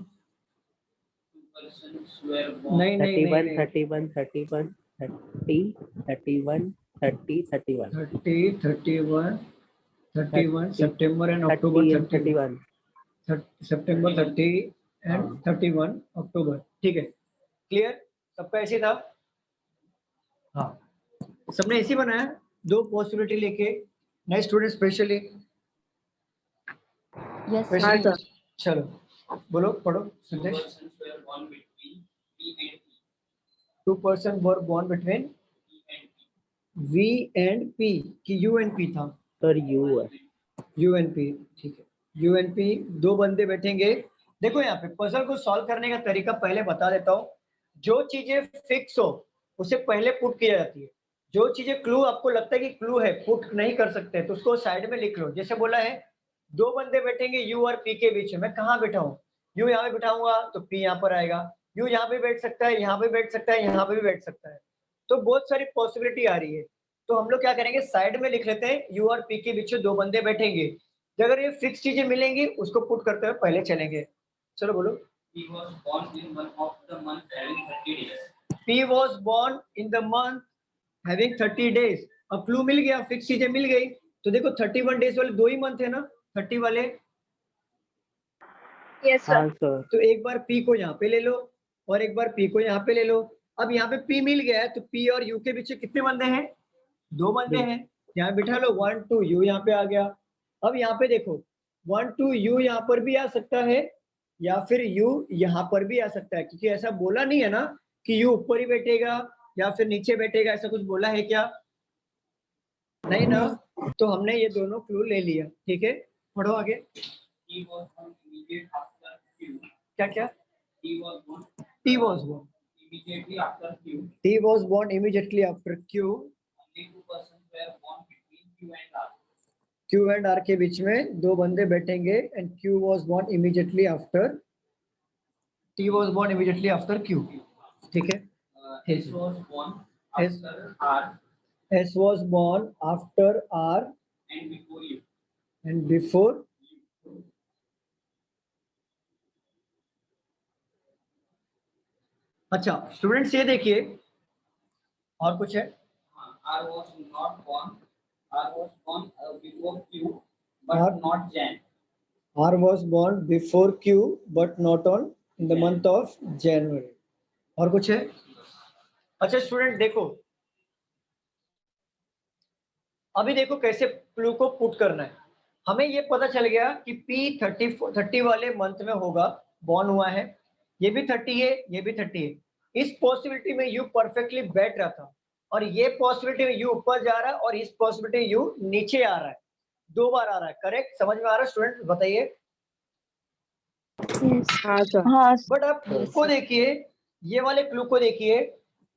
नहीं नहीं 31, नहीं 31, 31, 30, 31, 30, 31. 30, 31, 31 30, सितंबर and 30 October. and 31. September 30 and 31 अक्टूबर. ठीक है, क्लियर? सबका ऐसे था? हाँ, सबने ऐसे बनाया. 2 पॉसिबिलिटी लेके. नए स्टूडेंट स्पेशली. Yes sir. चलो बोलो, पढ़ो. संदेश. 2 person were born between V and P. कि U and P था. Sir, you है. U and P. ठीक है, U and P 2 बंदे बैठेंगे. देखो यहाँ पे पजल को सॉल्व करने का तरीका पहले बता देता हूँ. जो चीजें फिक्स हो उसे पहले पुट की जाती है. जो चीजें क्लू आपको लगता है कि क्लू है, पुट नहीं कर सकते, तो उसको साइड में लिख लो. जैसे बोला है 2 बंदे बैठेंगे U और P के बीच में. मैं कहाँ बैठा हूँ? U यहाँ पे बैठाऊंगा तो P यहाँ पर आएगा. U यहाँ पे बैठ सकता है, यहाँ पे बैठ सकता है, यहाँ पे भी बैठ सकता है. तो बहुत सारी पॉसिबिलिटी आ रही है. तो हम लोग क्या करेंगे, साइड में लिख लेते हैं U और P के बीच में 2 बंदे बैठेंगे. अगर ये फिक्स चीजें मिलेंगी उसको पुट करते हुए पहले चलेंगे. चलो बोलो. P was born in the month having 30 days. अब क्लू मिल गया, फिक्स चीजें मिल गई. तो देखो 31 डेज वाले 2 ही मंथ है ना, 30 वाले. यस हाँ सर. तो एक बार P को यहाँ पे ले लो और एक बार P को यहाँ पे ले लो. अब यहाँ पे P मिल गया है तो P और U के बीच में कितने बंदे हैं? 2 बंदे हैं. यहाँ बिठा लो. 1 2 U यहाँ पे आ गया. अब यहाँ पे देखो 1 2 U यहाँ पर भी आ सकता है या फिर U यहाँ पर भी आ सकता है, क्योंकि ऐसा बोला नहीं है ना कि U ऊपर ही बैठेगा या फिर नीचे बैठेगा. ऐसा कुछ बोला है क्या? नहीं ना. तो हमने ये दोनों क्लू ले लिया. ठीक है, पढ़ो आगे. क्या क्या? T was born immediately after Q. T was born immediately after Q. Only 2 persons were born between Q and R. Q and R के बीच में 2 बंदे बैठेंगे and Q was born immediately after. T was born immediately after Q. ठीक है. S was born after R. S was born after R and before U. And before. अच्छा students ये देखिए, और कुछ है? R was not born. R was born before Q, but not Jan. R was born before Q, but not on in the month of January. और कुछ है? अच्छा स्टूडेंट देखो, अभी देखो कैसे क्लू को पुट करना है. हमें ये पता चल गया कि P 30 वाले मंथ में होगा, बॉर्न हुआ है. ये भी 30 है, ये भी 30 है. इस पॉसिबिलिटी में U परफेक्टली बैठ रहा था और ये पॉसिबिलिटी में U ऊपर जा रहा है और इस पॉसिबिलिटी में U नीचे आ रहा है. 2 बार आ रहा है. करेक्ट? समझ में आ रहा है स्टूडेंट? बताइए. हाँ सर. हाँ बट आप को देखिए, ये वाले क्लू को देखिए.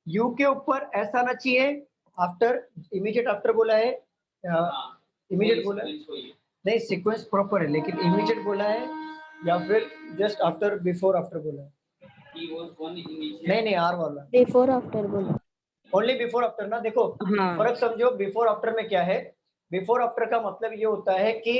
यू के ऊपर एस आना चाहिए आफ्टर, इमीडिएट आफ्टर बोला है, इमीडिएट बोला है, नहीं सीक्वेंस प्रॉपर है लेकिन इमीडिएट बोला है या फिर जस्ट आफ्टर बिफोर आफ्टर बोला है? नहीं आर वाला बिफोर आफ्टर बोलो। ओनली बिफोर आफ्टर ना। देखो हाँ। फर्क समझो, बिफोर आफ्टर में क्या है, बिफोर आफ्टर का मतलब ये होता है कि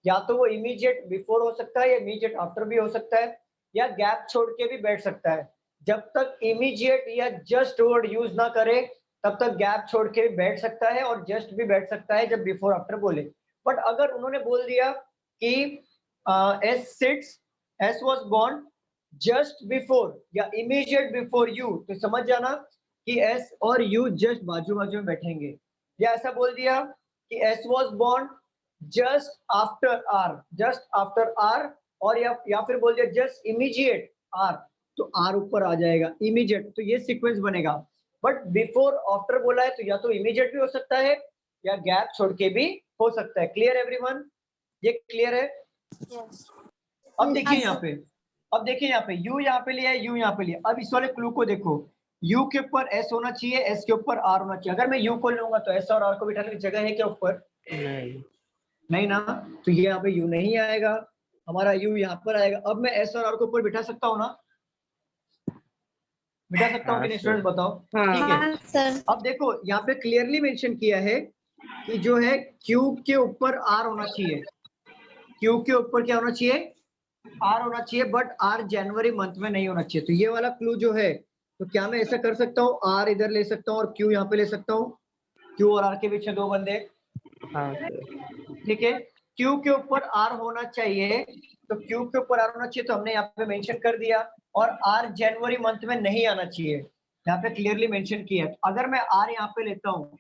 या तो वो इमीडिएट बिफोर हो सकता है या इमीडिएट आफ्टर भी हो सकता है या गैप छोड़ के भी बैठ सकता है। जब तक इमीडिएट या जस्ट वर्ड यूज ना करे तब तक गैप छोड़ के भी बैठ सकता है और जस्ट भी बैठ सकता है जब बिफोर आफ्टर बोले। बट अगर उन्होंने बोल दिया कि S sits, S was born just before या इमीडिएट बिफोर यू, तो समझ जाना कि एस और यू जस्ट बाजू बाजू में बैठेंगे। या ऐसा बोल दिया कि S was born just after R, just after R, और या फिर बोल दिया जस्ट इमीडिएट आर, तो आर ऊपर आ जाएगा इमीडिएट, तो ये सीक्वेंस बनेगा। बट बिफोर आफ्टर बोला है तो या तो इमीडिएट भी हो सकता है या गैप छोड़ के भी हो सकता है। Clear everyone? ये क्लियर है? अब देखिए यहाँ पे, अब देखिए यहाँ पे यू यहाँ पे लिया है, यू यहाँ पे लिया। अब इस वाले क्लू को देखो, यू के ऊपर एस होना चाहिए, एस के ऊपर आर होना चाहिए। अगर मैं यू को लूंगा तो एस और आर को बिठाने की जगह है क्या ऊपर? नहीं ना, तो ये यहाँ पे यू नहीं आएगा, हमारा यू यहाँ पर आएगा। अब मैं एस और आर को ऊपर बिठा सकता हूँ ना, बिठा सकता हूँ कि नहीं स्टूडेंट बताओ? ठीक है। हाँ सर। अब देखो यहाँ पे क्लियरली मेंशन किया है कि जो है क्यू के ऊपर आर होना चाहिए, क्यू के ऊपर क्या होना चाहिए? आर होना चाहिए, बट आर जनवरी मंथ में नहीं होना चाहिए। तो ये वाला क्लू जो है, तो क्या मैं ऐसा कर सकता हूँ, आर इधर ले सकता हूँ और क्यू यहाँ पे ले सकता हूँ, क्यू और आर के बीच में दो बंदे, ठीक है। क्यू के ऊपर आर होना चाहिए, तो क्यू के ऊपर आर होना चाहिए, तो हमने यहाँ पे मेंशन कर दिया। और आर जनवरी मंथ में नहीं आना चाहिए, यहाँ पे क्लियरली मेंशन किया है। अगर मैं आर यहाँ पे लेता हूँ,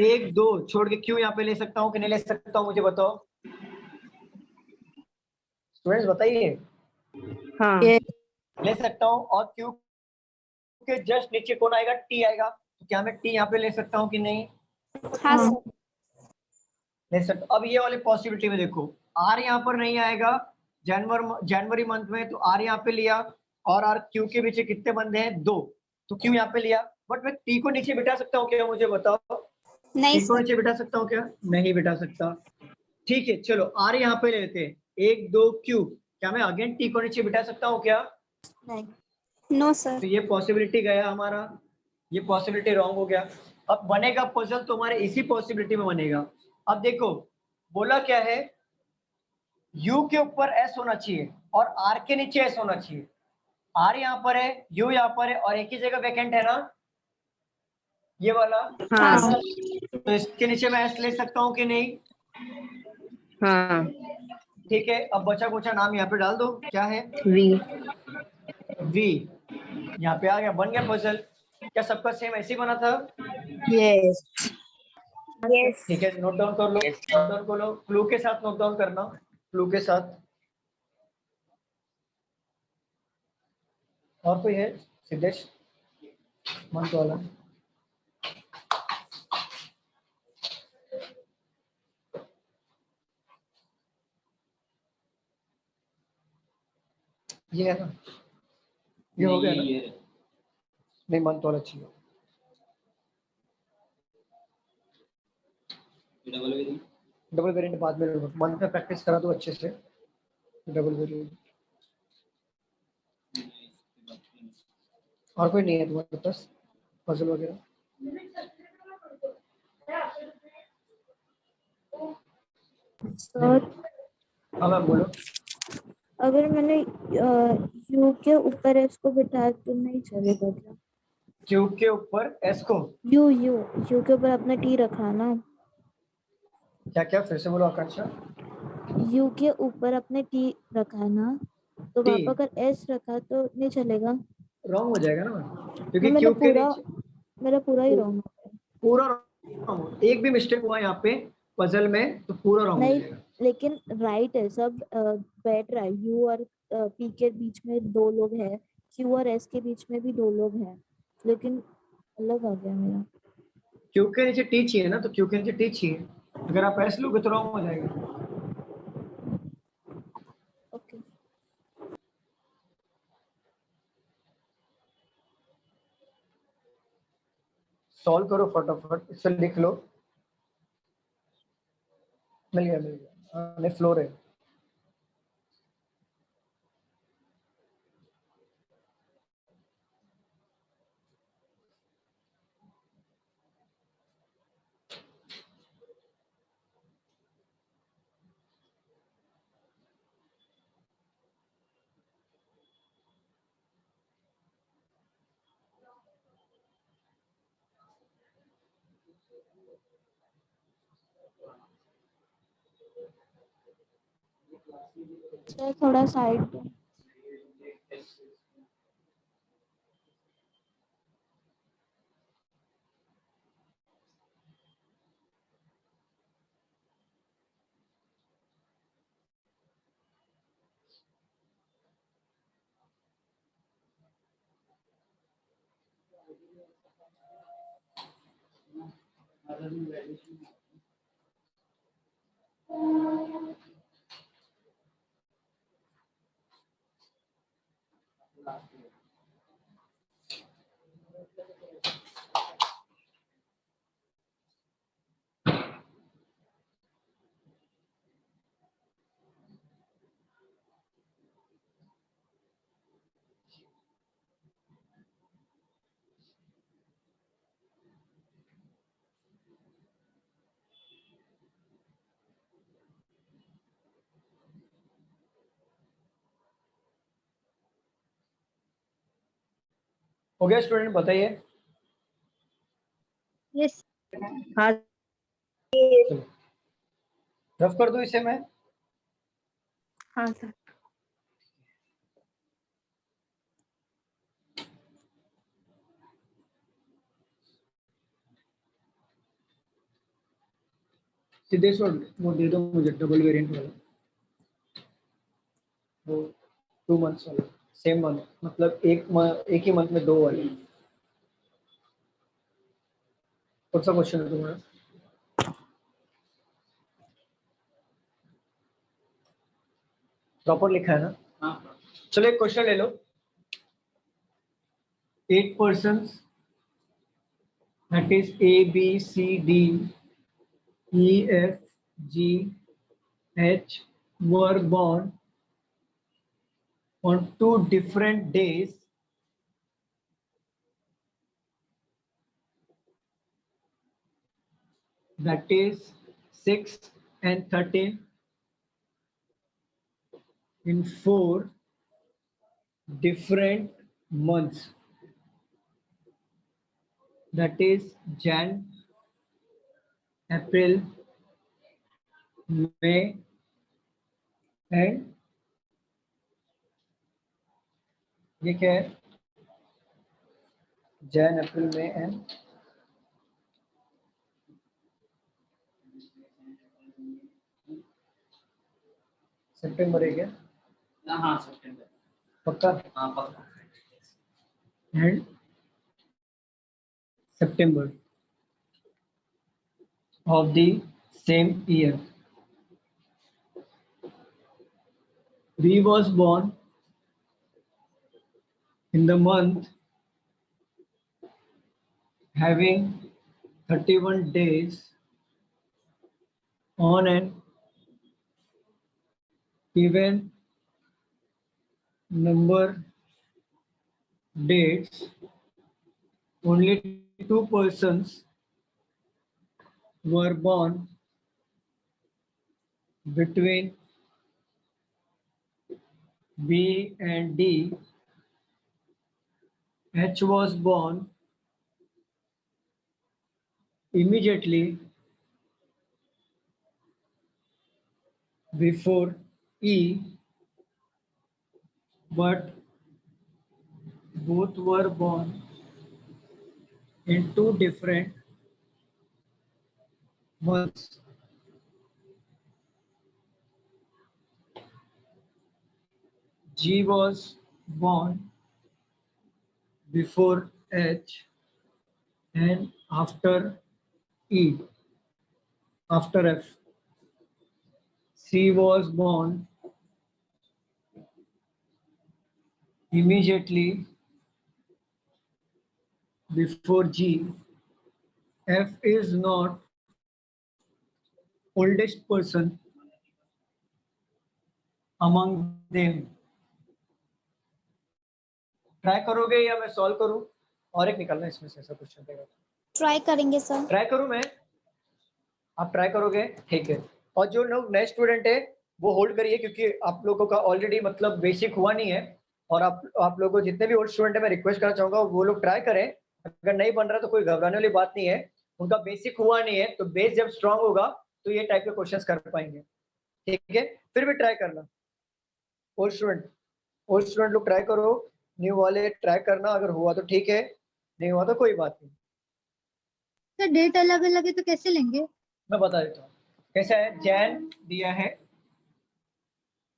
एक दो छोड़ के क्यू यहाँ पे ले सकता हूँ कि नहीं ले सकता हूँ, मुझे बताओ स्टूडेंट्स, बताइए। हाँ। ले सकता हूँ। और क्यू के जस्ट नीचे कौन आएगा? टी आएगा, तो क्या मैं टी यहाँ पे ले सकता हूँ कि नहीं? हाँ सर। ले सकता। अब ये वाली पॉसिबिलिटी में देखो, आर यहाँ पर नहीं आएगा जनवरी मंथ में, तो आर यहाँ पे लिया, और आर क्यू के पीछे कितने बंदे हैं? दो, तो क्यू यहाँ पे लिया। बट मैं टी को नीचे बिठा सकता हूँ क्या, मुझे बताओ? नहीं टी को सर। नीचे बिठा सकता हूँ क्या? नहीं बिठा सकता। ठीक है, चलो आर यहाँ पे ले लेते हैं, एक दो क्यू, क्या मैं अगेन टी को नीचे बिठा सकता हूँ क्या? No sir. तो ये पॉसिबिलिटी गया हमारा, ये पॉसिबिलिटी रॉन्ग हो गया। अब बनेगा पजल तो हमारे इसी पॉसिबिलिटी में बनेगा। अब देखो बोला क्या है, यू के ऊपर एस होना चाहिए और आर के नीचे एस होना चाहिए। आर यहाँ पर है, यू यहाँ पर है, और एक ही जगह वैकेंट है ना, ये वाला। हाँ हाँ। सर। तो इसके नीचे मैं एस ले सकता हूँ कि नहीं? हाँ। ठीक है, अब बचा कुचा नाम यहाँ पे डाल दो, क्या है? वी। वी यहाँ पे आ गया, बन गया पजल। क्या सबका सेम ऐसे ही बना था? यस। ठीक है, नोट डाउन कर लो, नोट डाउन कर लो, क्लू के साथ नोट डाउन करना, क्लू के साथ। और कोई है? सिद्धेश मंथ वाला? ये है ना, ये हो गया ना? नहीं मंथ वाला चाहिए। डबल वेरिएंट बाद में मंथ में प्रैक्टिस करा दो अच्छे से, डबल वेरिएंट। और कोई नहीं है तुम्हारे पास पजल वगैरह? सर हाँ मैम बोलो। अगर मैंने यू के ऊपर एस को बिठाया तो नहीं चलेगा क्या? क्यू के ऊपर एस को? यू यू यू के ऊपर अपना टी रखा ना, क्या क्या फिर से बोलो आकांक्षा। यू के ऊपर अपने टी रखा है ना, तो टी? वहाँ पर अगर एस रखा तो नहीं चलेगा? रॉन्ग हो जाएगा ना, क्योंकि मेरा क्यू के पूरा नीचे मेरा पूरा ही रॉन्ग है। पूरा wrong। एक भी मिस्टेक हुआ यहाँ पे पजल में तो पूरा रॉन्ग हो नहीं, जाएगा। लेकिन राइट है सब, बैठ रहा है। यू और पी के बीच में दो लोग हैं, क्यू और एस के बीच में भी दो लोग हैं, लेकिन अलग आ गया मेरा। क्यू के नीचे टी चाहिए ना, तो क्यू के नीचे टी चाहिए, अगर आप एस लोगे तो रॉन्ग हो जाएगा। ओके। सॉल्व करो फटाफट, इसे लिख लो। मिल गया नहीं फ्लोर है। सर थोड़ा साइड पे। हो गया स्टूडेंट, बताइए। यस हाँ रफ कर दूं इसे मैं? हाँ सर। सिद्धेश्वर वो दे दो मुझे, डबल वेरिएंट वाला, वो 2 मंथ्स वाला, सेम मंथ, मतलब एक ही मंथ में 2 वाले। कौन सा क्वेश्चन है तुम्हारा? प्रॉपर लिखा है ना? हाँ। चलो एक क्वेश्चन ले लो। 8 persons, that is A, B, C, D, E, F, G, H, were born on 2 different days that is 6 and 13 in 4 different months, that is Jan, April, May and ये क्या है? Jan, April, May and सितंबर है क्या? हाँ सितंबर पक्का? हाँ पक्का। And September of the same year. B was born in the month having 31 days on an even number dates. Only 2 persons were born between B and D. H was born immediately before E, but both were born in 2 different months. G was born before H and after E, after F. C was born immediately before G F is not oldest person among them. Try करोगे या मैं solve करूं? और एक निकालना इसमें से ऐसा क्वेश्चन देगा। ट्राई करेंगे सर। ट्राई करूं मैं? आप ट्राई करोगे? ठीक है। और जो लोग नए स्टूडेंट है वो होल्ड करिए, क्योंकि आप लोगों का ऑलरेडी मतलब बेसिक हुआ नहीं है। और आप लोगों को जितने भी ओल्ड स्टूडेंट है मैं रिक्वेस्ट करना चाहूंगा वो लोग ट्राई करें। अगर नहीं बन रहा तो कोई घबराने वाली बात नहीं है, उनका बेसिक हुआ नहीं है, तो बेस जब स्ट्रांग होगा तो ये टाइप के क्वेश्चंस कर पाएंगे। ठीक है, फिर भी ट्राई करना। ओल्ड स्टूडेंट लोग ट्राई करो, न्यू वाले ट्राई करना, अगर हुआ तो ठीक है, नहीं हुआ तो कोई बात नहीं। सर डेट अलग अलग है तो कैसे लेंगे? मैं बता देता हूँ कैसा है। जैन दिया है,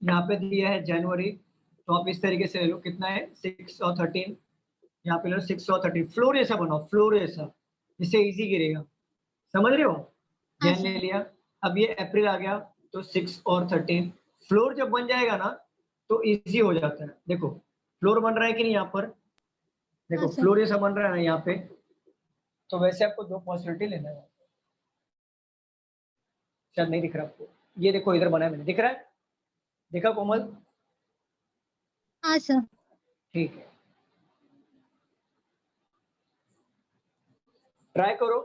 यहाँ पे दिया है जनवरी, तो आप इस तरीके से ले लो। कितना है? 6 और 13। यहाँ पे लो 6 और 13। फ्लोर ऐसा बनाओ, फ्लोर ऐसा, जिससे इजी गिरेगा। समझ रहे हो? हाँ जैन ले सर। लिया। अब ये अप्रैल आ गया, तो 6 और 13। फ्लोर जब बन जाएगा ना तो इजी हो जाता है। देखो फ्लोर बन रहा है कि नहीं यहाँ पर? देखो हाँ सर। फ्लोर ऐसा बन रहा है ना यहाँ पे। तो वैसे आपको दो पॉसिबिलिटी लेना है। शायद नहीं दिख रहा आपको, ये देखो इधर बना है मैंने, दिख रहा है? देखा कोमल? हाँ सर। ठीक है, ट्राई करो।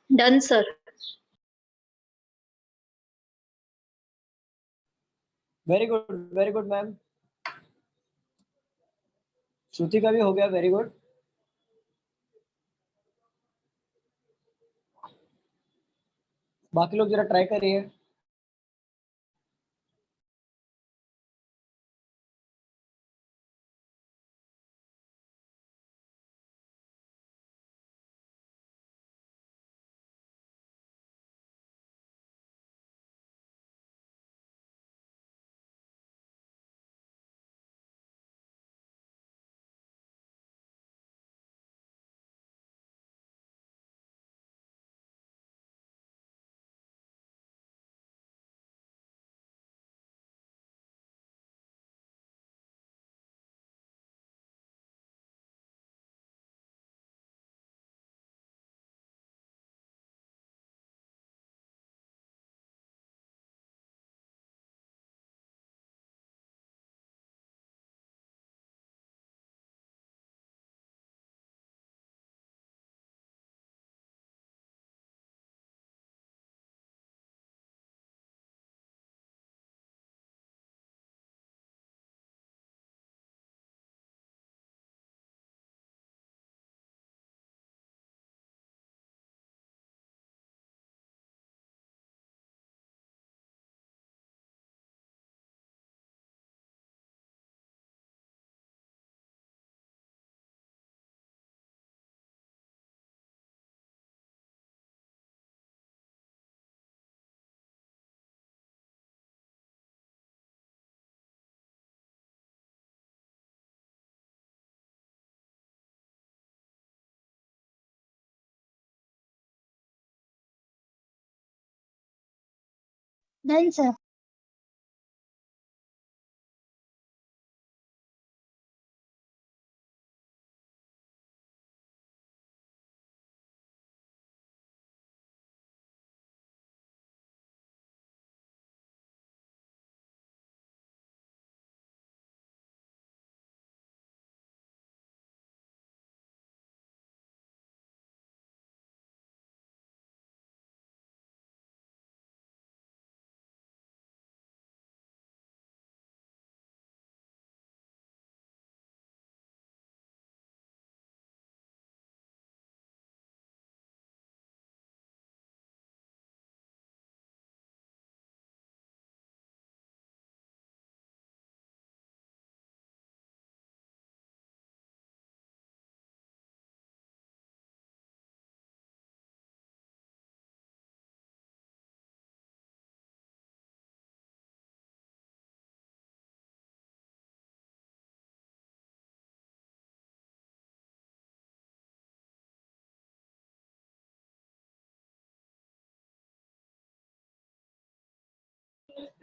Done sir. Very good ma'am. Shruti का भी हो गया, वेरी गुड। बाकी लोग जरा ट्राई करिए। Done sir.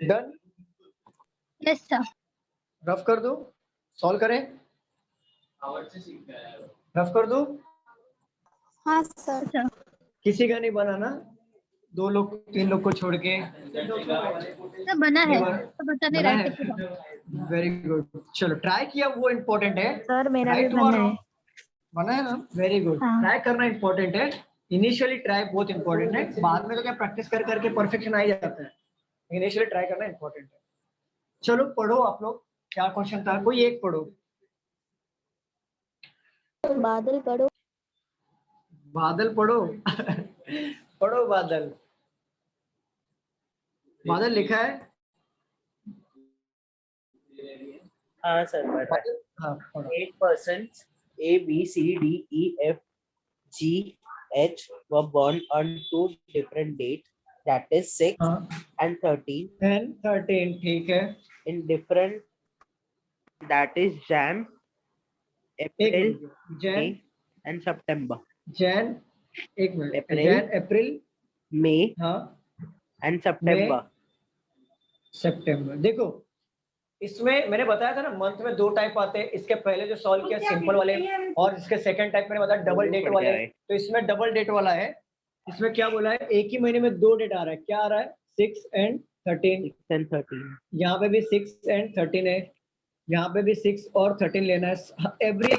Done, yes sir. Rough कर दो, सॉल्व करें, रफ कर दो। हाँ सर। किसी का नहीं बना ना, 2 लोग 3 लोग को छोड़ के सर बना है तो बता नहीं बना रहा है। है। वेरी गुड, चलो ट्राई किया वो इम्पोर्टेंट है। सर मेरा भी Right बना or है। wrong? बना है ना, वेरी गुड। हाँ। ट्राई करना इम्पोर्टेंट है, इनिशियली ट्राई बहुत इम्पोर्टेंट है, बाद में तो क्या प्रैक्टिस कर करके परफेक्शन आ ही जाता है, इनिशियली ट्राई करना इम्पोर्टेंट है। चलो पढ़ो आप लोग, क्या क्वेश्चन था, कोई एक पढ़ो। बादल पढ़ो। बादल पढ़ो पढ़ो बादल, बादल लिखा है। हाँ सर, पढ़ रहा है। हाँ पढ़ो। 8 persons A, B, C, D, E, F, G, H were born on 2 different dates, that is 6 हाँ and 13, 10 13 ठीक है। in different, that is Jan, एक April, minute, Jain May and September. Jain, एक मिनट, अप्रैल, जैन अप्रैल, May हाँ and September. सितंबर। देखो इसमें मैंने बताया था ना, मंथ में 2 टाइप आते हैं, इसके पहले जो सॉल्व किया सिंपल वाले, और इसके सेकंड टाइप मैंने बताया डबल डेट वाले। तो इसमें डबल डेट वाला है, इसमें क्या बोला है, एक ही महीने में 2 डेट आ रहा है, क्या आ रहा है, 6 and 13। 6 and 13. यहाँ पे भी 6 and 13 है, यहाँ पे भी 6 और 13 लेना है, एवरी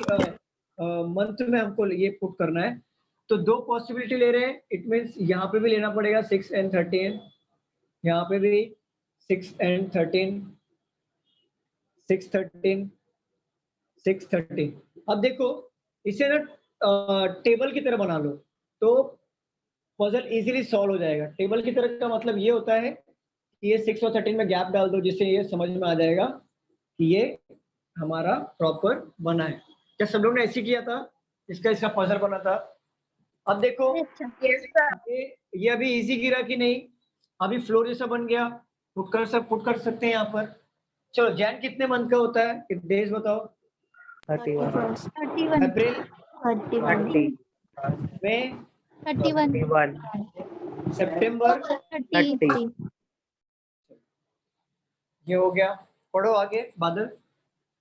मंथ में हमको ये पुट करना है। तो 2 पॉसिबिलिटी ले रहे हैं, इट मीन्स यहाँ पे भी लेना पड़ेगा 6 and 13, यहाँ पे भी 6 and 13, 6 13 6 13। अब देखो इसे ना टेबल की तरह बना लो, तो पजल इजीली सॉल्व हो जाएगा। टेबल की तरह का मतलब ये होता है कि ये 6 और 13 में गैप डाल दो, जिससे ये समझ में आ जाएगा कि ये हमारा प्रॉपर बना है। क्या सब लोग ने ऐसे किया था, इसका पजल बना था। अब देखो ये अभी इजी गिरा कि नहीं, अभी फ्लोर जैसा बन गया, पुट कर सकते हैं यहाँ पर। चलो जैन कितने मंथ का होता है, डेज बताओ। 31. 31। अप्रैल, 31। 30. मई, 31। 31. सितंबर, 30। ये हो गया। पढ़ो आगे बादल।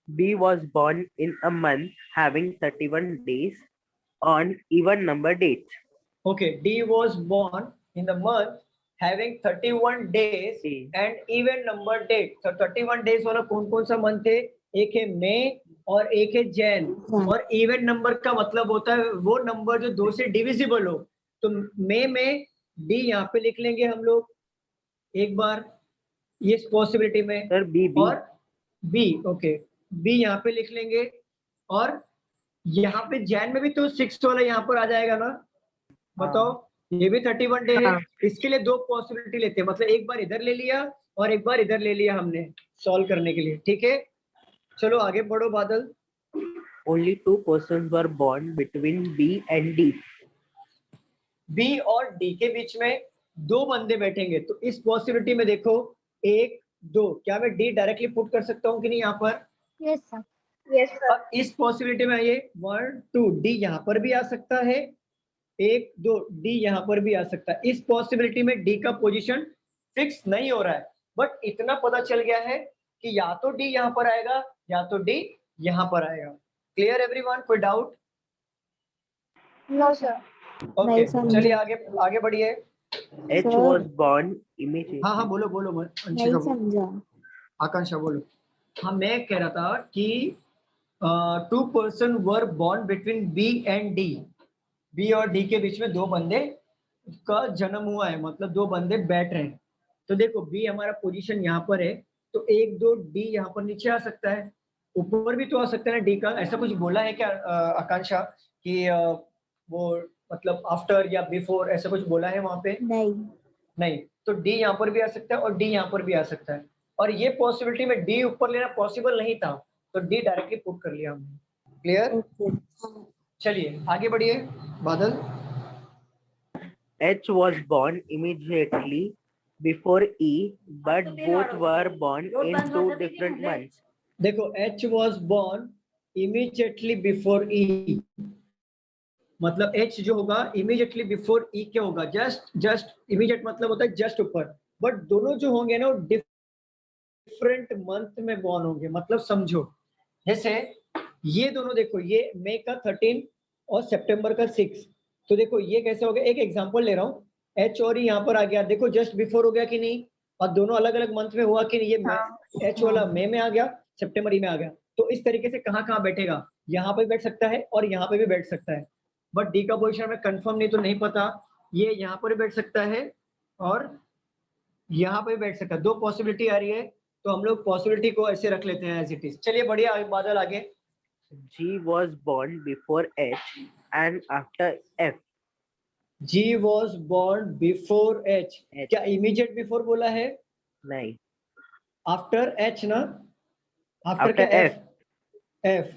B was born in a month having 31 days on even number dates. Okay, D was born in the month having 31 days Days. and even number date। तो 31 days वाला कौन सा मंथ है, एक है मई और एक है जैन। और इवन नंबर का मतलब होता है वो नंबर जो 2 से डिविजिबल हो। तो मई में डी यहाँ पे लिख लेंगे हम लोग एक बार, ये पॉसिबिलिटी में। Sir, B. और बी, ओके बी यहाँ पे लिख लेंगे, और यहाँ पे जैन में भी तो 6 वाला यहाँ पर आ जाएगा ना, बताओ। ये भी 31 डे है। इसके लिए 2 पॉसिबिलिटी लेते हैं, मतलब एक बार इधर ले लिया और एक बार इधर ले लिया हमने सॉल्व करने के लिए, ठीक है। चलो आगे बढ़ो बादल। Only 2 persons were born between B and D. B और डी के बीच में 2 बंदे बैठेंगे, तो इस पॉसिबिलिटी में देखो 1 2, क्या मैं डी डायरेक्टली पुट कर सकता हूँ कि नहीं यहाँ पर। Yes sir. और इस पॉसिबिलिटी में ये 1 2 डी यहाँ पर भी आ सकता है, 1 2 डी यहाँ पर भी आ सकता है। इस पॉसिबिलिटी में डी का पोजीशन फिक्स नहीं हो रहा है, बट इतना पता चल गया है कि या तो डी यहाँ पर आएगा या तो डी यहाँ पर आएगा। क्लियर एवरीवन, कोई डाउट? No sir. ओके नहीं समझा। चलिए आगे आगे बढ़िए। H Sir. was born immediately. हाँ हाँ बोलो बोलो अंशिका नहीं बोलो, समझा। आकांक्षा बोलो। हाँ मैं कह रहा था कि 2 person were born between B and D, B और डी के बीच में 2 बंदे का जन्म हुआ है, मतलब 2 बंदे बैठ रहे हैं। तो देखो बी हमारा पोजीशन यहाँ पर है, तो 1 2 डी यहाँ पर नीचे आ सकता है, ऊपर भी तो आ सकता है ना डी का। ऐसा कुछ बोला है क्या आकांक्षा कि वो मतलब आफ्टर या बिफोर ऐसा कुछ बोला है वहां पे? नहीं। नहीं, तो डी यहाँ पर भी आ सकता है और डी यहाँ पर भी आ सकता है, और ये पॉसिबिलिटी में डी ऊपर लेना पॉसिबल नहीं था, तो डी डायरेक्टली पुट कर लिया हमने। क्लियर? ओके। चलिए आगे बढ़िए बादल। H was born immediately before E, but both were born in 2 different months. देखो H was born immediately before E, मतलब H जो होगा immediately before E क्या होगा? जस्ट इमीडिएट मतलब होता है जस्ट ऊपर, बट दोनों जो होंगे ना वो डिफरेंट मंथ में बॉर्न होंगे। मतलब समझो जैसे ये दोनों देखो, ये मई का 13 और सितंबर का 6, तो देखो ये कैसे हो गया? एक एग्जांपल ले रहा हूँ, H और E यहाँ पर आ गया, देखो जस्ट बिफोर हो गया कि नहीं, और दोनों अलग अलग मंथ में हुआ कि नहीं? ये H वाला मई में आ गया, सितंबर में आ गया, तो इस तरीके से कहाँ कहाँ बैठेगा? यहाँ पे बैठ सकता है और यहाँ पे भी बैठ सकता है, बट डी का पोजीशन में कंफर्म नहीं तो नहीं पता, ये यहाँ पर भी बैठ सकता है और यहाँ पे भी बैठ सकता है। 2 पॉसिबिलिटी आ रही है, तो हम लोग पॉसिबिलिटी को ऐसे रख लेते हैं एज इट इज। चलिए बढ़िया बादल आगे। G was born before H and after F. G was born before H, क्या इमीडिएट बिफोर बोला है? नहीं, आफ्टर H ना, आफ्टर After क्या? F.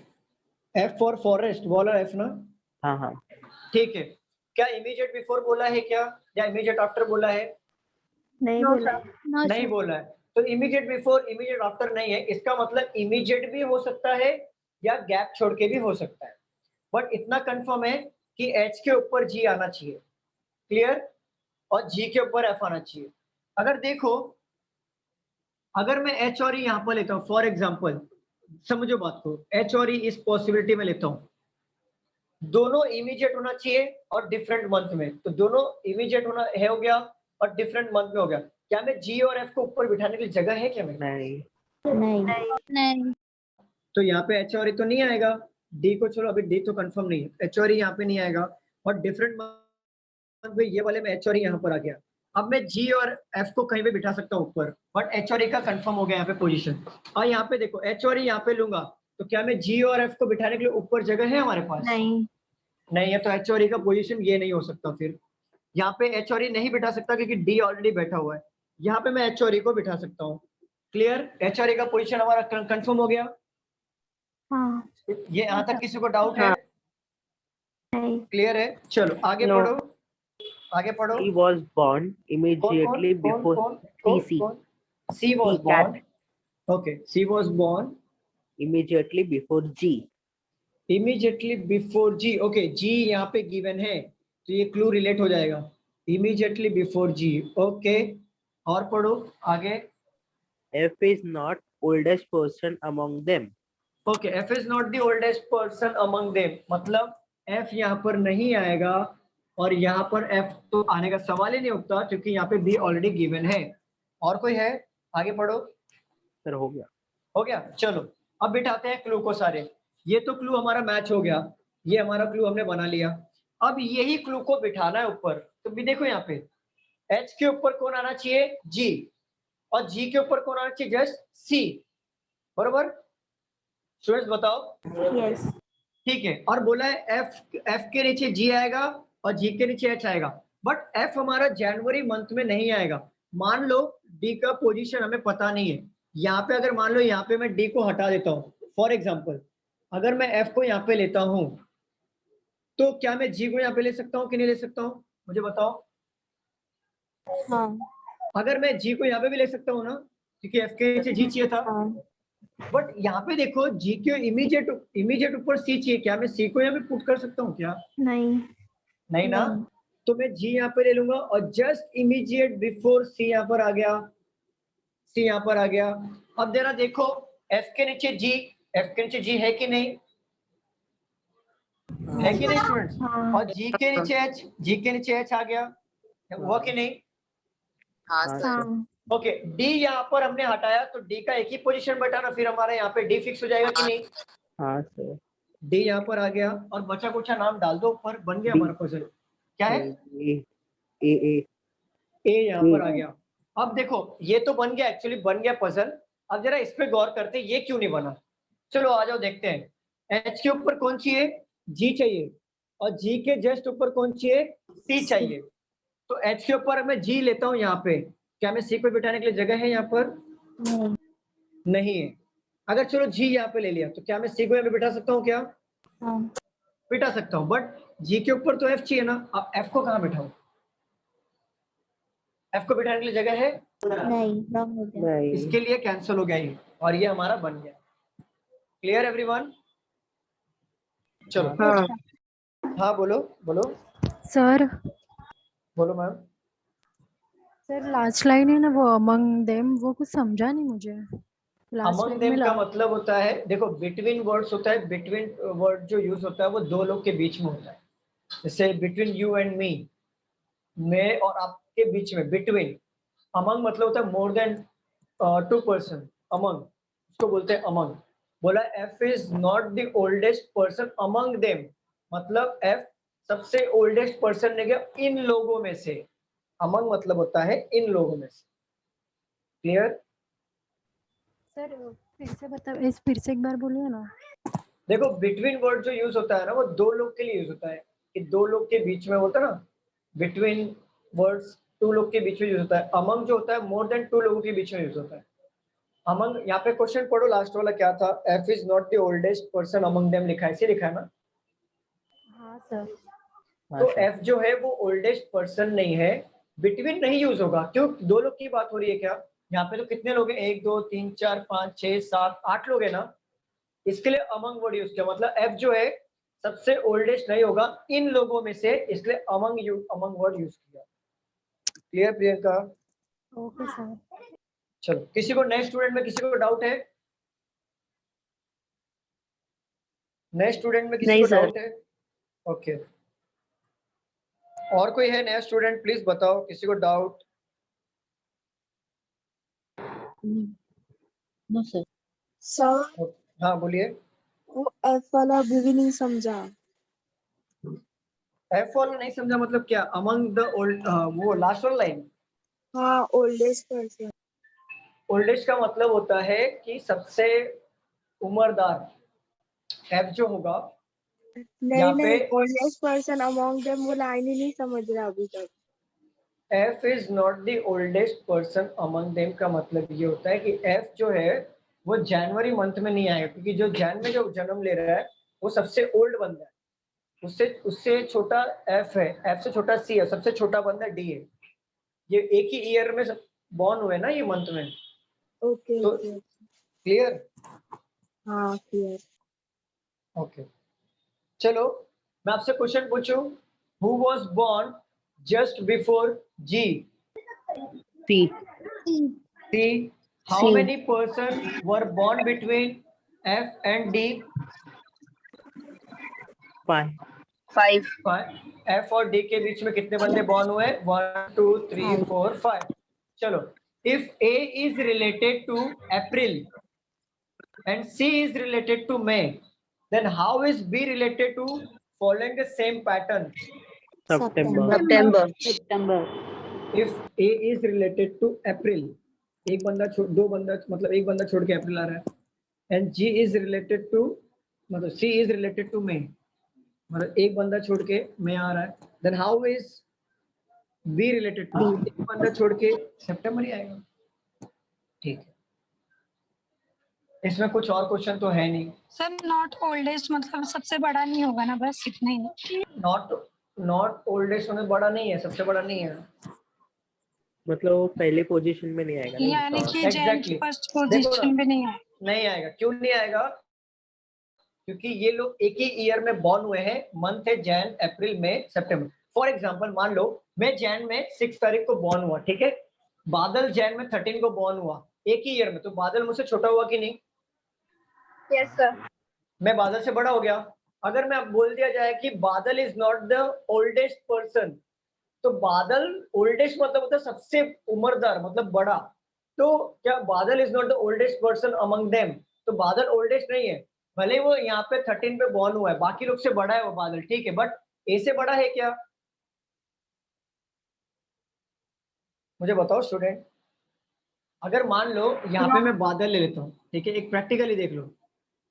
F फॉर फॉरेस्ट वाला F ना, हाँ हाँ, ठीक है। क्या इमीडिएट बिफोर बोला है क्या, या इमीडिएट आफ्टर बोला है? नहीं नो बोला। सर। नो नहीं सर। बोला है, तो इमीडिएट बिफोर इमीडिएट आफ्टर नहीं है, इसका मतलब इमीडिएट भी हो सकता है या गैप छोड़ के भी हो सकता है, बट इतना कंफर्म है कि H के ऊपर G आना चाहिए। क्लियर? और G के ऊपर F आना चाहिए। अगर देखो, अगर मैं H और E यहाँ पर लेता हूँ, फॉर एग्जाम्पल समझो बात को, H और E इस पॉसिबिलिटी में लेता हूँ, दोनों इमीडिएट होना चाहिए और डिफरेंट मंथ में, तो दोनों इमीडिएट होना है हो गया और डिफरेंट मंथ में हो गया। क्या मैं G और F को ऊपर बिठाने के लिए जगह है क्या मैं? नहीं, नहीं। नहीं। तो यहाँ पे H और E तो नहीं आएगा, D को छोड़ो, अभी D तो कंफर्म नहीं है, H और E यहाँ पे नहीं आएगा, और डिफरेंट मंथ में ये वाले में H और E यहाँ पर आ गया। अब मैं G और F को कहीं पे बिठा सकता हूँ ऊपर, बट H और E का कंफर्म हो गया यहाँ पे पोजीशन। और यहाँ पे देखो H और E यहाँ पे लूंगा, तो क्या मैं G और F को बिठाने के लिए ऊपर जगह है हमारे पास? नहीं है, तो H और E का पोजीशन ये नहीं हो सकता। फिर यहाँ पे H और E नहीं बिठा सकता क्योंकि D ऑलरेडी बैठा हुआ है, यहाँ पे मैं H और E को बिठा सकता हूँ। क्लियर? H और E का पोजीशन हमारा कंफर्म हो गया। हाँ। ये यहाँ तक किसी को डाउट है? नहीं। क्लियर है? चलो आगे No. पढ़ो, आगे पढ़ो। He was born immediately before C. C was C, born. cat. Okay, C was born Immediately before G. immediately before G. Okay, G यहाँ पे given है, तो ये क्लू रिलेट हो जाएगा। Immediately before G. Okay, और पढ़ो आगे। F is not oldest person among them. Okay, F is not the oldest person among them, मतलब F यहाँ पर नहीं आएगा, और यहाँ पर F तो आने का सवाल ही नहीं उठता क्योंकि यहाँ पे B ऑलरेडी गिवन है। और कोई है? आगे पढ़ो। सर हो गया। हो गया? चलो अब बिठाते हैं क्लू को सारे। ये तो क्लू हमारा मैच हो गया, ये हमारा क्लू हमने बना लिया। अब यही क्लू को बिठाना है ऊपर, तो भी देखो यहाँ पे H के ऊपर कौन आना चाहिए? G, और G के ऊपर कौन आना चाहिए? Just C। बरोबर? स्टूडेंट्स बताओ। यस। ठीक है, और बोला है F के नीचे G आएगा और G के नीचे H आएगा, बट F हमारा जनवरी मंथ में नहीं आएगा। मान लो D का पोजीशन हमें पता नहीं है, यहाँ पे अगर मान लो यहाँ पे मैं D को हटा देता हूँ, फॉर एग्जांपल अगर मैं F को यहाँ पे लेता हूँ, तो क्या मैं G को यहाँ पे ले सकता हूँ कि नहीं ले सकता हूँ? मुझे बताओ। हाँ। अगर मैं G को यहाँ पे भी ले सकता हूँ ना, क्योंकि F के नीचे G चाहिए था, हाँ। बट यहाँ पे देखो G के इमीडिएट ऊपर C चाहिए, क्या मैं C को यहाँ पे पुट कर सकता हूँ क्या? नहीं। नहीं ना, तो मैं जी यहाँ पे ले लूंगा और जस्ट इमीडिएट बिफोर सी यहाँ पर आ गया, सी यहाँ पर आ गया। अब जरा देखो एफ के नीचे जी, एफ के नीचे जी है कि नहीं, है कि नहीं स्टूडेंट्स? हाँ और जी के नीचे एच, जी के नीचे एच आ गया, हुआ कि नहीं? हाँ हाँ सर। सर। ओके, डी यहाँ पर हमने हटाया तो डी का एक ही पोजीशन बटाना, फिर हमारा यहाँ पे डी फिक्स हो जाएगा कि नहीं? हाँ सर। डी यहाँ पर आ गया और बचा कुचा नाम डाल दो ऊपर, बन गया हमारा पजल। क्या है? ए यहाँ पर आ गया। अब देखो ये तो बन गया, एक्चुअली बन गया पजल। अब जरा इस पे गौर करते हैं ये क्यों नहीं बना। चलो आ जाओ देखते हैं। एच के ऊपर कौन चाहिए? जी चाहिए, और जी के जस्ट ऊपर कौन चाहिए? सी चाहिए। तो एच के ऊपर मैं जी लेता हूँ यहाँ पे, क्या मैं सी पे बिठाने के लिए जगह है यहाँ पर? नहीं नहीं है। अगर चलो जी यहाँ पे ले लिया तो क्या मैं सी को यहाँ पे बिठा सकता हूँ क्या? हाँ बिठा सकता हूँ, बट जी के ऊपर तो एफ चाहिए ना। अब एफ को कहाँ बिठाऊं? एफ को बिठाने के लिए जगह है? नहीं रॉन्ग हो गया। नहीं। इसके लिए कैंसिल हो गया ये, और ये हमारा बन गया। Clear everyone? चलो हाँ बोलो बोलो सर बोलो मैम। सर लास्ट लाइन है ना वो अमंग देम, वो कुछ समझा नहीं मुझे। लास्ट अमंग लाइन देम में का मतलब होता है, देखो बिटवीन वर्ड्स होता है, बिटवीन वर्ड जो यूज होता है वो दो लोग के बीच में होता है। जैसे बिटवीन यू एंड मी, मैं और आपके बीच में, बिटवीन। अमंग मतलब होता है मोर देन 2 पर्सन, अमंग उसको बोलते हैं अमंग। बोला F is not the oldest person among them, मतलब एफ सबसे ओल्डेस्ट पर्सन नहीं गया इन लोगों में से। अमंग मतलब होता है इन लोगों में से। क्लियर? सर फिर से बता, फिर से एक बार बोलिए ना। देखो बिटवीन वर्ड जो यूज होता है ना वो दो लोग के लिए यूज होता है, कि दो लोग के बीच में होता है ना। बिटवीन वर्ड्स 2 लोग के बीच में यूज होता है। अमंग जो होता है मोर देन 2 लोगों के बीच में यूज होता है। अमंग, यहाँ पे क्वेश्चन पढ़ो लास्ट वाला क्या था? F is not the oldest person among them, लिखा है, ऐसे लिखा है ना। हाँ सर। तो एफ जो है वो ओल्डेस्ट पर्सन नहीं है, बिटवीन नहीं यूज होगा। क्यों? दो लोग की बात हो रही है क्या? यहाँ पे तो कितने लोग हैं? 1 2 3 4 5 6 7 8 लोग है ना। इसके लिए अमंग वर्ड यूज किया, मतलब एफ जो है सबसे ओल्डेस्ट नहीं होगा इन लोगों में से, इसलिए अमंग वर्ड यूज किया। क्लियर प्रियंका? Okay sir. चलो किसी को, नए स्टूडेंट में किसी को डाउट है? नए स्टूडेंट में किसी नहीं को सर। डाउट है? ओके, और कोई है नया स्टूडेंट? प्लीज बताओ किसी को डाउट। No sir. सर हाँ बोलिए। वो एफ वाला अभी भी नहीं समझा। एफ वाला नहीं समझा मतलब क्या? अमंग द ओल्ड, वो लास्ट वाला लाइन। हाँ ओल्डेस्ट पर्सन। ओल्डेस्ट का मतलब होता है कि सबसे उम्रदार। एफ जो होगा नहीं यहाँ नहीं, पे, ओल्डेस्ट पर्सन अमॉन्ग देम वो लाइन ही नहीं समझ रहा अभी तक। F is not the oldest person among them का मतलब ये होता है कि एफ जो है वो जनवरी मंथ में नहीं आएगा, क्योंकि जो जैन में जो जन्म ले रहा है वो सबसे ओल्ड बंदा है। उससे उससे छोटा एफ है, एफ से छोटा सी है, सबसे छोटा बंदा डी है। ये एक ही ईयर में बॉर्न हुए ना, ये मंथ में। ओके तो ओके। क्लियर? हाँ क्लियर। ओके चलो मैं आपसे क्वेश्चन पूछूं। Who was born just before G? C. C. How C. Many person were born between F and D? 5. F और डी के बीच में कितने बंदे बॉर्न हुए? 1 2 3 4 5। चलो, if A is related to April and C is related to May, then how is B related to following the same pattern? September. If A is related to April, एक बंदा छोड़, दो बंदा, मतलब एक बंदा छोड़ के अप्रैल आ रहा है, and G is related to, मतलब C is related to May, मतलब एक बंदा छोड़ के May आ रहा है, then how is B related to? एक बंदा छोड़ के सितंबर ही आएगा। ठीक है, इसमें कुछ और क्वेश्चन तो है नहीं। सर नॉट ओल्डेस्ट मतलब सबसे बड़ा नहीं होगा ना, बस इतना ही। नॉट ओल्डेस्ट होने बड़ा नहीं है, सबसे बड़ा नहीं है, मतलब वो पहले पोजीशन में नहीं आएगा ना। यानी कि Exactly. फर्स्ट पोजीशन पे नहीं है। नहीं आएगा। क्यों नहीं आएगा? क्योंकि ये लोग एक ही ईयर में बॉर्न हुए हैं। मंथ है जैन, अप्रैल, मई, सितंबर। फॉर एग्जाम्पल मान लो मैं जैन में 6 तारीख को बॉर्न हुआ, ठीक है, बादल जैन में 13 को बॉर्न हुआ, एक ही ईयर में, तो बादल मुझसे छोटा हुआ कि नहीं? Yes sir. मैं बादल से बड़ा हो गया। अगर मैं बोल दिया जाए कि बादल is not the oldest person, तो बादल ओल्डेस्ट मतलब होता है सबसे उम्रदार, मतलब बड़ा, तो क्या बादल is not the oldest person among them? तो बादल ओल्डेस्ट नहीं है, भले वो यहाँ पे 13 पे बॉर्न हुआ है, बाकी लोग से बड़ा है वो बादल, ठीक है, बट ए से बड़ा है क्या? मुझे बताओ स्टूडेंट। अगर मान लो यहाँ पे मैं बादल ले लेता हूँ, ठीक है, एक प्रैक्टिकली देख लो,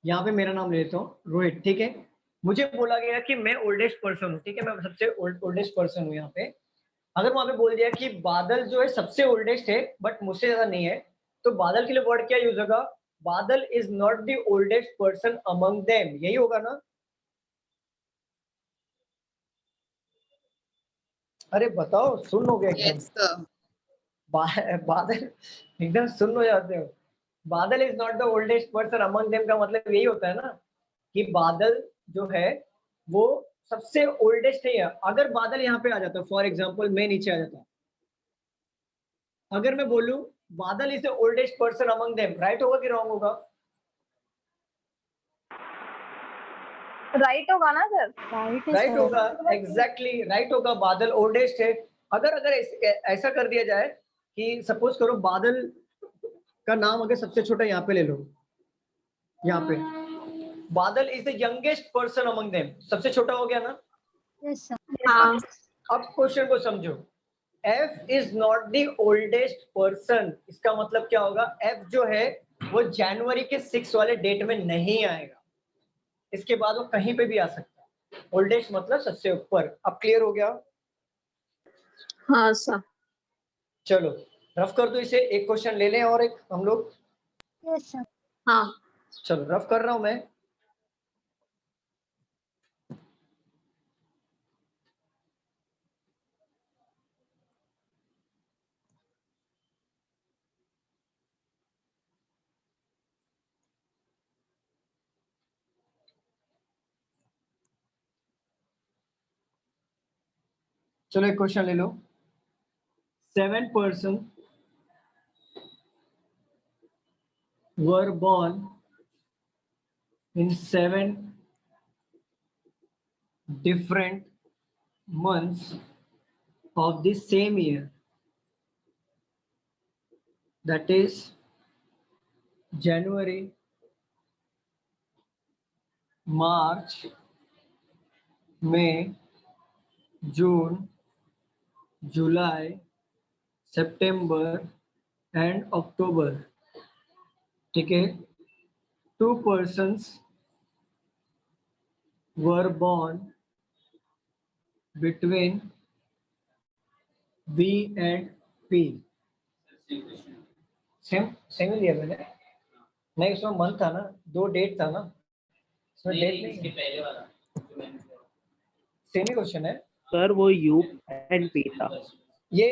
यहाँ पे मेरा नाम ले लेता हूँ रोहित, ठीक है, मुझे बोला गया कि मैं ओल्डेस्ट पर्सन हूँ, ठीक है, मैं सबसे ओल्डेस्ट पर्सन हूँ यहाँ पे। अगर वहां पे बोल दिया कि बादल जो है सबसे ओल्डेस्ट है बट मुझसे ज्यादा नहीं है, तो बादल के लिए वर्ड क्या यूज होगा? बादल is not the oldest person among them, यही होगा ना? अरे बताओ, सुन हो गया एकदम। बादल एकदम सुन हो जाते हो। बादल is not the oldest person among them का मतलब यही होता है ना कि बादल जो है वो सबसे ओल्डेस्ट है। अगर बादल यहाँ पे आ जाता, फॉर एग्जाम्पल मैं नीचे आ जाता, अगर मैं बोलूं बादल is the oldest person among them, right होगा कि रॉन्ग होगा? राइट होगा ना सर? राइट होगा, एग्जैक्टली राइट होगा, बादल ओल्डेस्ट है। अगर ऐसा कर दिया जाए कि सपोज करो बादल का नाम अगर सबसे छोटा यहाँ पे ले लो, यहाँ पे बादल is the youngest person among them, सबसे छोटा हो गया ना? Yes sir. हाँ। अब क्वेश्चन को समझो, F is not the oldest person, इसका मतलब क्या होगा? F जो है वो जनवरी के 6 वाले डेट में नहीं आएगा, इसके बाद वो कहीं पे भी आ सकता है। ओल्डेस्ट मतलब सबसे ऊपर। अब क्लियर हो गया? हाँ सर। चलो रफ कर दो इसे, एक क्वेश्चन ले लें और एक हम लोग। Yes sir. हाँ। चलो रफ कर रहा हूं मैं। चलो एक क्वेश्चन ले लो। 7 person were born in 7 different months of the same year, that is January, March, May, June, July, September and October, ठीक है। 2 persons were born between B and P, same ही लिया मैंने, नहीं उसमें मंथ था ना, 2 डेट था ना, उसमें डेट नहीं, पहले वाला सेम ही क्वेश्चन है सर वो U and P था। ये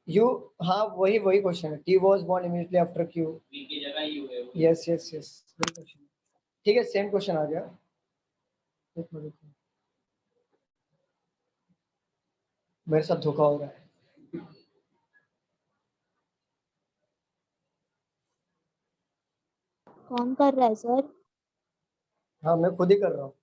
यू, हाँ वही क्वेश्चन है। T was born immediately after Q, B की जगह यू है। यस यस यस, वही क्वेश्चन, ठीक है, सेम क्वेश्चन आ गया। एक मिनट, मेरे साथ धोखा हो रहा है। कौन कर रहा है सर? हाँ मैं खुद ही कर रहा हूँ।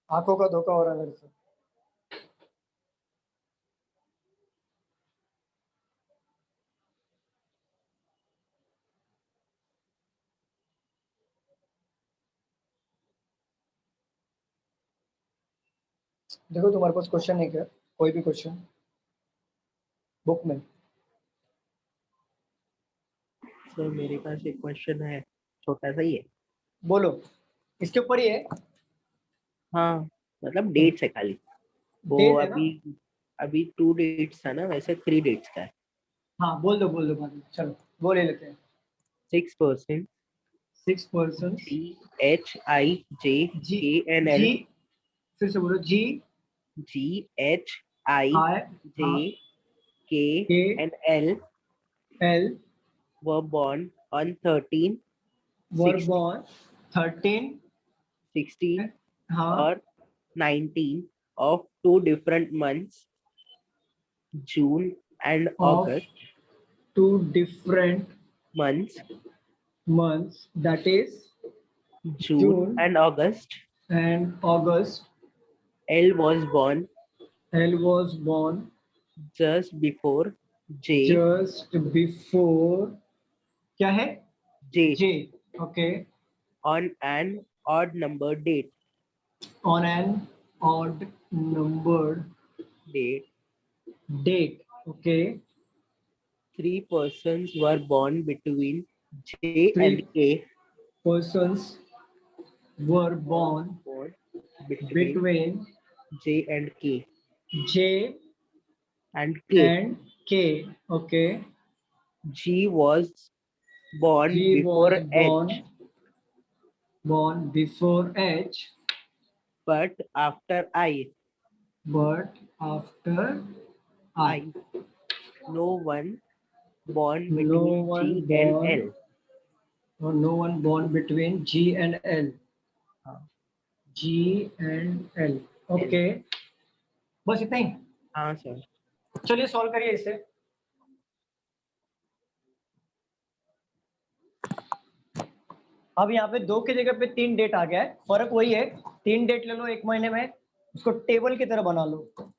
आंखों का धोखा हो रहा है मेरे से। देखो तुम्हारे पास क्वेश्चन है क्या, कोई भी क्वेश्चन बुक में? सर मेरे पास एक क्वेश्चन है, छोटा सा ही है। बोलो, इसके ऊपर ही है। हाँ मतलब डेट्स है खाली, वो डेट है ना? अभी 2 डेट्स था ना, वैसे 3 डेट्स का है। हाँ बोल दो बाद में, चलो वो ले लेते हैं। 6%, 6 पर्सन, GHIJKNL, जी फिर से बोलो, जी GHIJKNL L were born on 13 were 16, born 13 16 हाँ or 19 of two different months, June and of August 2 different months, months, that is June June and August. and August. L was born L was born just before J. just before क्या है J J. Okay, on an odd number date. on an odd numbered Date. date. Okay, 3 persons were born between J Three. and K. persons were born Born between between J and K. J And K. and K. Okay, G was born G before was born H, before H, but after I. but after I. No one born No between one G and born L. or no one born between G and L. हाँ. G and L. Okay, बस इतना ही. हाँ sir. चलिए solve करिए इसे. अब यहाँ पे 2 की जगह पे 3 डेट आ गया है. फर्क वही है, 3 डेट ले लो 1 महीने में, उसको टेबल की तरह बना लो.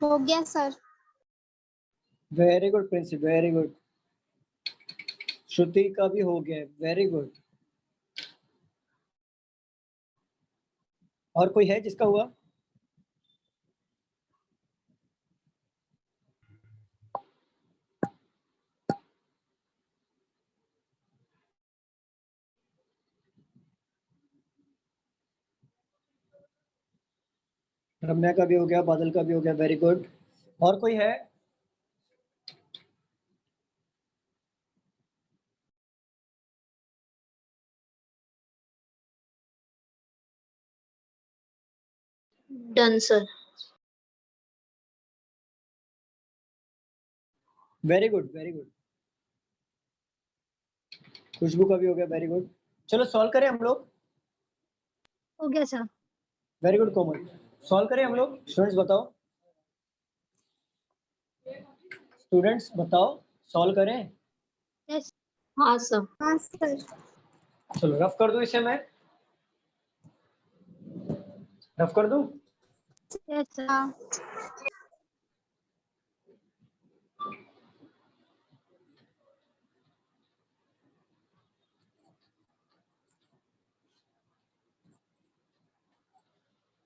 हो गया सर। वेरी गुड प्रिंसिप, वेरी गुड. श्रुति का भी हो गया, वेरी गुड. और कोई है जिसका हुआ? रम्या का भी हो गया, बादल का भी हो गया, वेरी गुड. और कोई है? Done, sir. Very good, very good. Khushboo का भी हो गया, वेरी गुड. चलो सॉल्व करें हम लोग. हो गया सर। वेरी गुड कोमल. सॉल्व करें हम लोग. स्टूडेंट्स बताओ, स्टूडेंट्स बताओ, सॉल्व करें. यस। हाँ सर. हाँ सर। चलो रफ कर दूं इसे मैं. रफ कर दूं. Yes sir.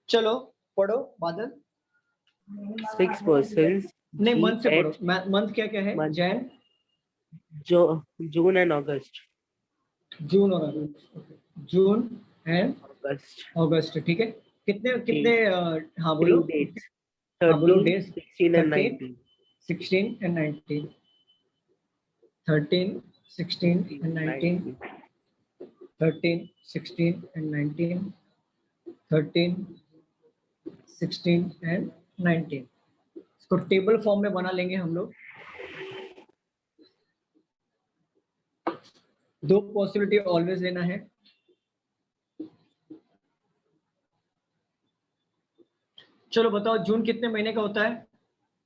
चलो पढ़ो बादल. 6 persons. नहीं, मंथ से G, पढ़ो. मंथ क्या क्या है? Month. Jain, June and August. जून और अगस्त. जून एंड August. अगस्त, ठीक है। कितने कितने हाँ बोलो, 3 dates. हाँ बोलो 13, days. 16 and 13, 19. 16 and 19, 13, 16 and 19, 13, 16 and 19, 13, 16 and 19। इसको टेबल फॉर्म में बना लेंगे हम लोग। दो पॉसिबिलिटी ऑलवेज लेना है। चलो बताओ जून कितने महीने का होता है?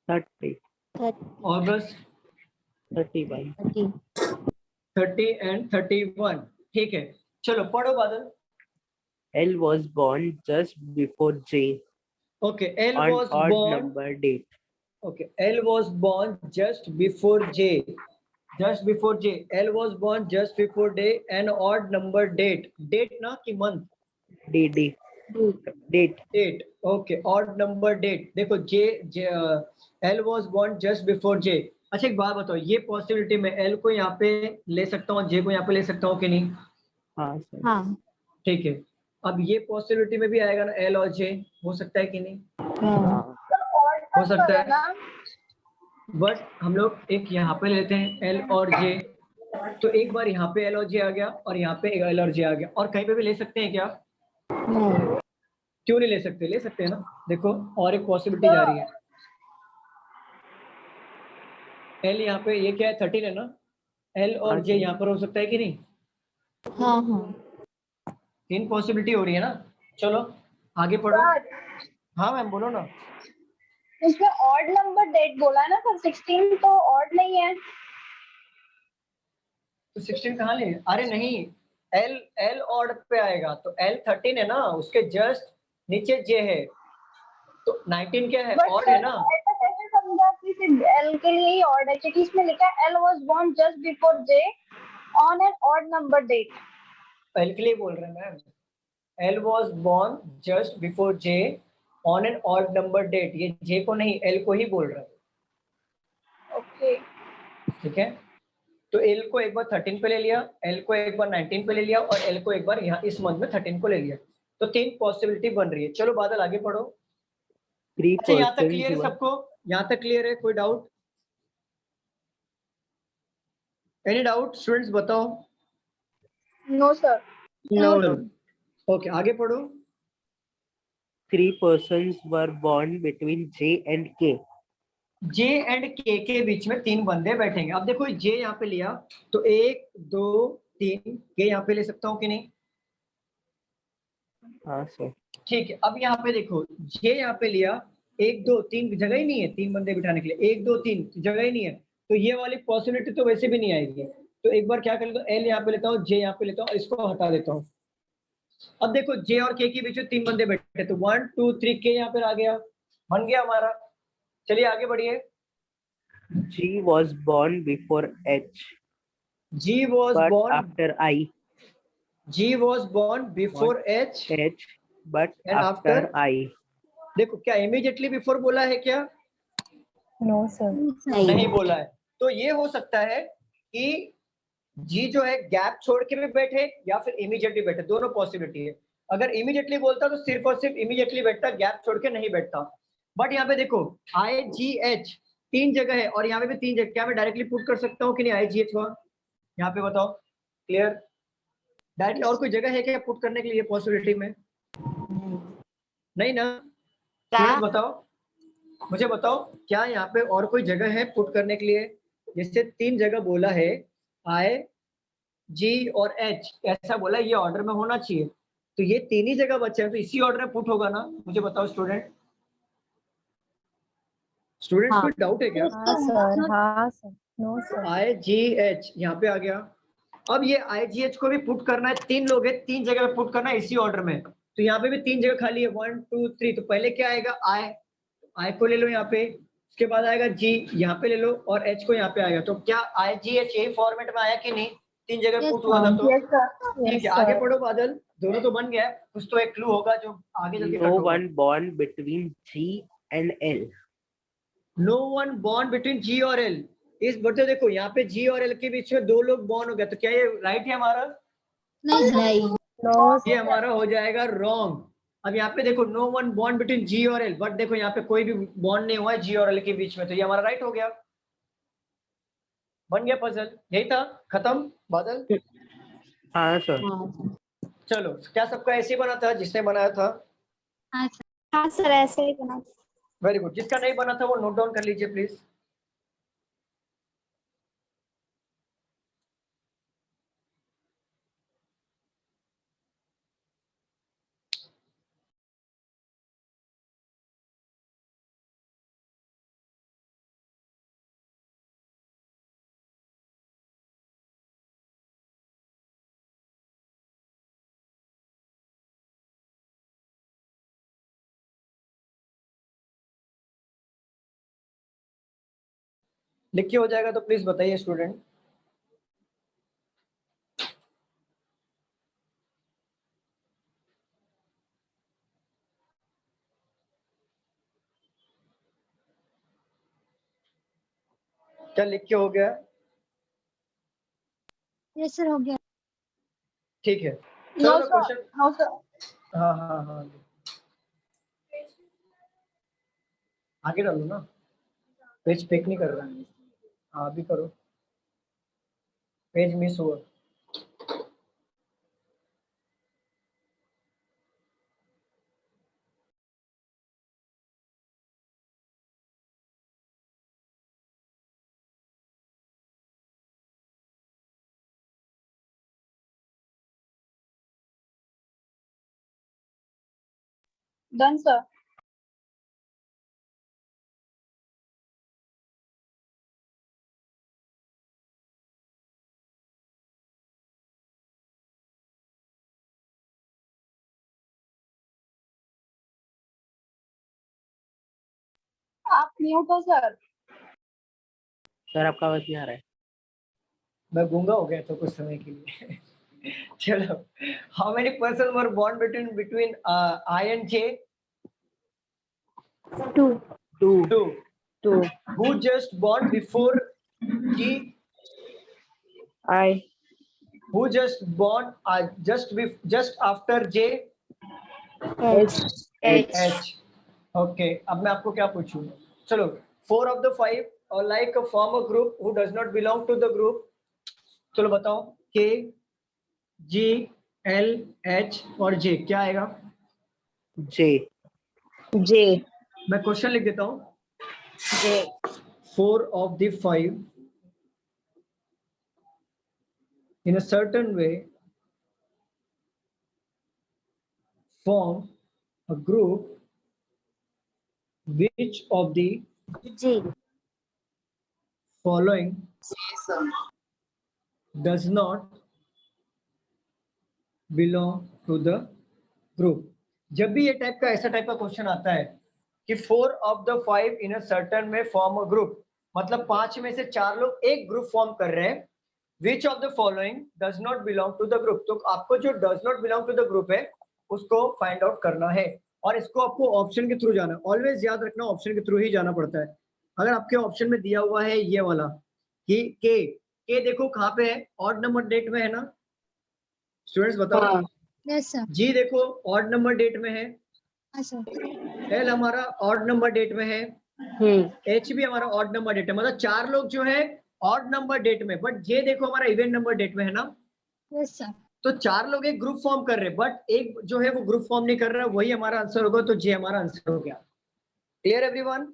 30, अगस्त 31. 30 and 31, ठीक है। चलो पढ़ो बादल। L was born just before J okay, L on was odd born, number date. okay, L was born just before J, just before J, L was born just before day and odd number date, date ना कि month? Date. Date, okay, odd number date। देखो L was born just before J। अच्छा एक बात बताओ, ये possibility में L को यहाँ पे ले सकता हूँ, J को यहाँ पे ले सकता हूँ कि नहीं? हाँ सर। हाँ ठीक है, अब ये पॉसिबिलिटी में भी आएगा ना L और J, हो सकता है कि नहीं? हाँ। हो सकता है, बट हम लोग एक यहाँ पे लेते हैं L और J, तो एक बार यहाँ पे L और J आ गया और यहाँ पे L और J आ गया, और कहीं पे भी ले सकते हैं क्या? नहीं, क्यों नहीं ले सकते? ले सकते हैं ना। देखो और एक पॉसिबिलिटी जा रही है, L यहाँ पे, ये क्या है 13 है ना, L और J यहाँ पर हो सकता है कि नहीं? हाँ हाँ 3 पॉसिबिलिटी हो रही है ना। चलो आगे पढ़ो। हाँ मैम बोलो ना। उसमें ऑड नंबर डेट बोला है ना सर, 16 तो ऑड नहीं है। तो 16 कहाँ ले? अरे नहीं, L ऑड पे आएगा, तो L 13 है ना, उसके जस्ट नीचे J है, तो 19 क्या है? ऑड है ना। ऐसा कैसे समझा कि सिर्फ L के लिए ही ऑड है, क्योंकि इसमें लिखा है L was born just before J on an odd number date। L के लिए बोल रहे हैं ma'am, L was born just before J on an odd number date, ये J को नहीं L को ही बोल रहा है। ओके ठीक है, तो L को एक बार 13 पे ले लिया, L को एक बार 19 पे ले लिया, और L को एक बार यहाँ इस मंथ में 13 को ले लिया, तो 3 पॉसिबिलिटी बन रही है। चलो बादल आगे पढ़ो। अच्छा यहाँ तक क्लियर है सबको? यहाँ तक क्लियर है? कोई डाउट? एनी डाउट स्टूडेंट्स बताओ। No sir. नो। ओके आगे पढ़ो। 3 persons were born between J and K. J and K के बीच में 3 बंदे बैठेंगे। अब देखो J यहाँ पे लिया तो 1 2 3, K यहाँ पे ले सकता हूँ कि नहीं? हाँ सर। ठीक है, अब यहाँ पे देखो J यहाँ पे लिया, 1 2 3 जगह ही नहीं है 3 बंदे बिठाने के लिए, 1 2 3 जगह ही नहीं है, तो ये वाली पॉसिबिलिटी तो वैसे भी नहीं आएगी। तो एक बार क्या कर लेता हूँ, L यहाँ पे लेता हूँ, J यहाँ पे लेता हूँ, इसको हटा देता हूँ। अब देखो J और K के बीच में 3 बंदे बैठे, तो 1 2 3 K यहाँ पे आ गया, बन गया हमारा। चलिए आगे बढ़िए। G was born before H. G was but born after I. G was born before H but and after I. देखो क्या इमीडिएटली बिफोर बोला है क्या? No sir. नहीं बोला है। तो ये हो सकता है कि G जो है गैप छोड़ के भी बैठे या फिर इमीडिएटली बैठे, दोनों पॉसिबिलिटी है। अगर इमीडिएटली बोलता तो सिर्फ और सिर्फ इमीडिएटली बैठता, गैप छोड़ के नहीं बैठता। बट यहाँ पे देखो IGH 3 जगह है और यहाँ पे भी 3 जगह, क्या मैं डायरेक्टली पुट कर सकता हूँ कि नहीं IGH को? यहाँ पे बताओ, क्लियर? डायरेक्टली और कोई जगह है क्या पुट करने के लिए पॉसिबिलिटी में? नहीं ना? बताओ मुझे, बताओ क्या यहाँ पे और कोई जगह है पुट करने के लिए? जैसे 3 जगह बोला है, I G और H ऐसा बोला, ये ऑर्डर में होना चाहिए, तो ये 3 ही जगह बचे हैं, तो इसी ऑर्डर में पुट होगा ना? मुझे बताओ स्टूडेंट, हाँ। कोई डाउट है क्या? हाँ सर। हाँ सर। No sir. IGH यहाँ पे आ गया। अब ये IGH को भी पुट करना है, 3 लोग हैं, 3 जगह पे पुट करना है इसी ऑर्डर में, तो यहाँ पे भी 3 जगह खाली है 1 2 3, तो पहले क्या आएगा I को ले लो यहाँ पे, उसके बाद आएगा G यहाँ पे ले लो, और H को यहाँ पे आएगा। तो क्या IGH यही फॉर्मेट में आया कि नहीं? 3 जगह पुट हुआ था तो? ठीक है आगे पढ़ो बादल, दोनों तो बन गया, कुछ तो एक क्लू होगा जो आगे चल के No one born between G and L. No one born between G और L। इस बच्चे देखो यहाँ पे G और L के बीच में 2 लोग बॉर्न हो गया, तो क्या ये राइट है हमारा? नहीं लॉस्ट ये हमारा हो जाएगा रॉन्ग। अब यहाँ पे देखो no one bond between G और एल, बट देखो यहाँ पे कोई भी बॉन्ड नहीं हुआ है जी और एल के बीच में, तो ये हमारा राइट हो गया, बन गया पजल। यही था, खत्म बादल। हाँ सर। चलो, क्या सबका ऐसे ही बना था जिसने बनाया था? हाँ सर ऐसे ही बना। Very good. जिसका नहीं बना था वो नोट डाउन कर लीजिए प्लीज। लिख के हो जाएगा तो प्लीज बताइए स्टूडेंट। क्या लिख के हो गया? यस सर हो गया। ठीक है, नो चलो सर क्वेश्चन। No sir. हाँ हाँ हाँ, आगे डालो ना, पेज पिक नहीं कर रहा है। हाँ अभी करो, पेज मिस हुआ। Done sir. आप म्यूट हो सर। सर आपका आवाज नहीं आ रहा है। मैं गूंगा हो गया तो कुछ समय के लिए। चलो, how many person were bond between I and J? 2. 2. 2. Who just born before G? I. Who just born just after J? H. H. Okay. अब मैं आपको क्या पूछूं? चलो, 4 of the 5 or like form a group who does not belong to the group. चलो बताओ, K, G, L, H और J क्या आएगा? J. J. मैं क्वेश्चन लिख देता हूँ। J. 4 of the 5 in a certain way form a group which of the J. following does not belong to the group. जब भी ये टाइप का ऐसा टाइप का क्वेश्चन आता है कि 4 of the 5 in a certain में form a group, मतलब 5 में से 4 लोग एक ग्रुप फॉर्म कर रहे हैं, which of the following does not belong to the group, तो आपको जो does not belong to the group है उसको फाइंड आउट करना है, और इसको आपको ऑप्शन के थ्रू जाना है। ऑलवेज याद रखना, ऑप्शन के थ्रू ही जाना पड़ता है। अगर आपके ऑप्शन में दिया हुआ है ये वाला कि के देखो कहाँ पे है, ऑड नंबर डेट में है ना स्टूडेंट्स, बताओ। Yes sir. जी देखो ऑड नंबर डेट में है, हाँ सर। एल हमारा ऑड नंबर डेट में है, एच भी हमारा ऑड नंबर डेट है, मतलब 4 लोग जो है ऑड नंबर डेट में, बट जे देखो हमारा इवन नंबर डेट में है ना। Yes sir. तो 4 लोग एक ग्रुप फॉर्म कर रहे हैं, बट एक जो है वो ग्रुप फॉर्म नहीं कर रहा है, वही हमारा आंसर होगा, तो जे हमारा आंसर हो गया। Clear everyone?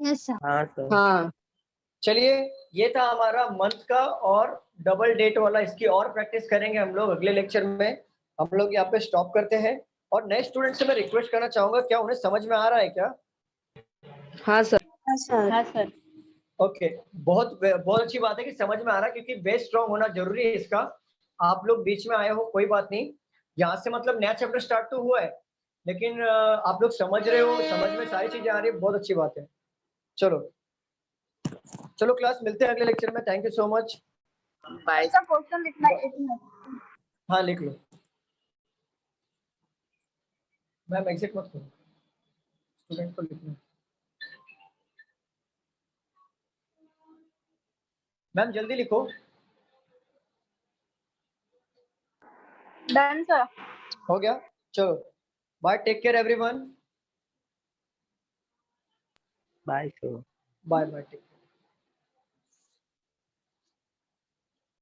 Yes sir. हाँ सर। हाँ। चलिए, ये था हमारा मंथ का और डबल डेट वाला, इसकी और प्रैक्टिस करेंगे हम लोग अगले लेक्चर में। हम लोग यहाँ पे स्टॉप करते हैं, और नए स्टूडेंट से मैं रिक्वेस्ट करना चाहूंगा, क्या उन्हें समझ में आ रहा है क्या? हाँ सर। हाँ सर। ओके, बहुत बहुत अच्छी बात है कि समझ में आ रहा है, क्योंकि बेस स्ट्रॉन्ग होना जरूरी है इसका। आप लोग बीच में आए हो कोई बात नहीं, यहाँ से मतलब नया चैप्टर स्टार्ट तो हुआ है, लेकिन आप लोग समझ रहे हो, समझ में सारी चीजें आ रही है, बहुत अच्छी बात है। चलो चलो क्लास, मिलते हैं अगले लेक्चर में। Thank you so much. Bye. इसका क्वेश्चन लिखना है 1 मिनट। हाँ लिख लो मैम, एग्जिट मत करो, स्टूडेंट को लिखना है। मैम जल्दी लिखो। Done sir. हो गया, चलो bye, take care everyone, Bye, sir. Bye bye, take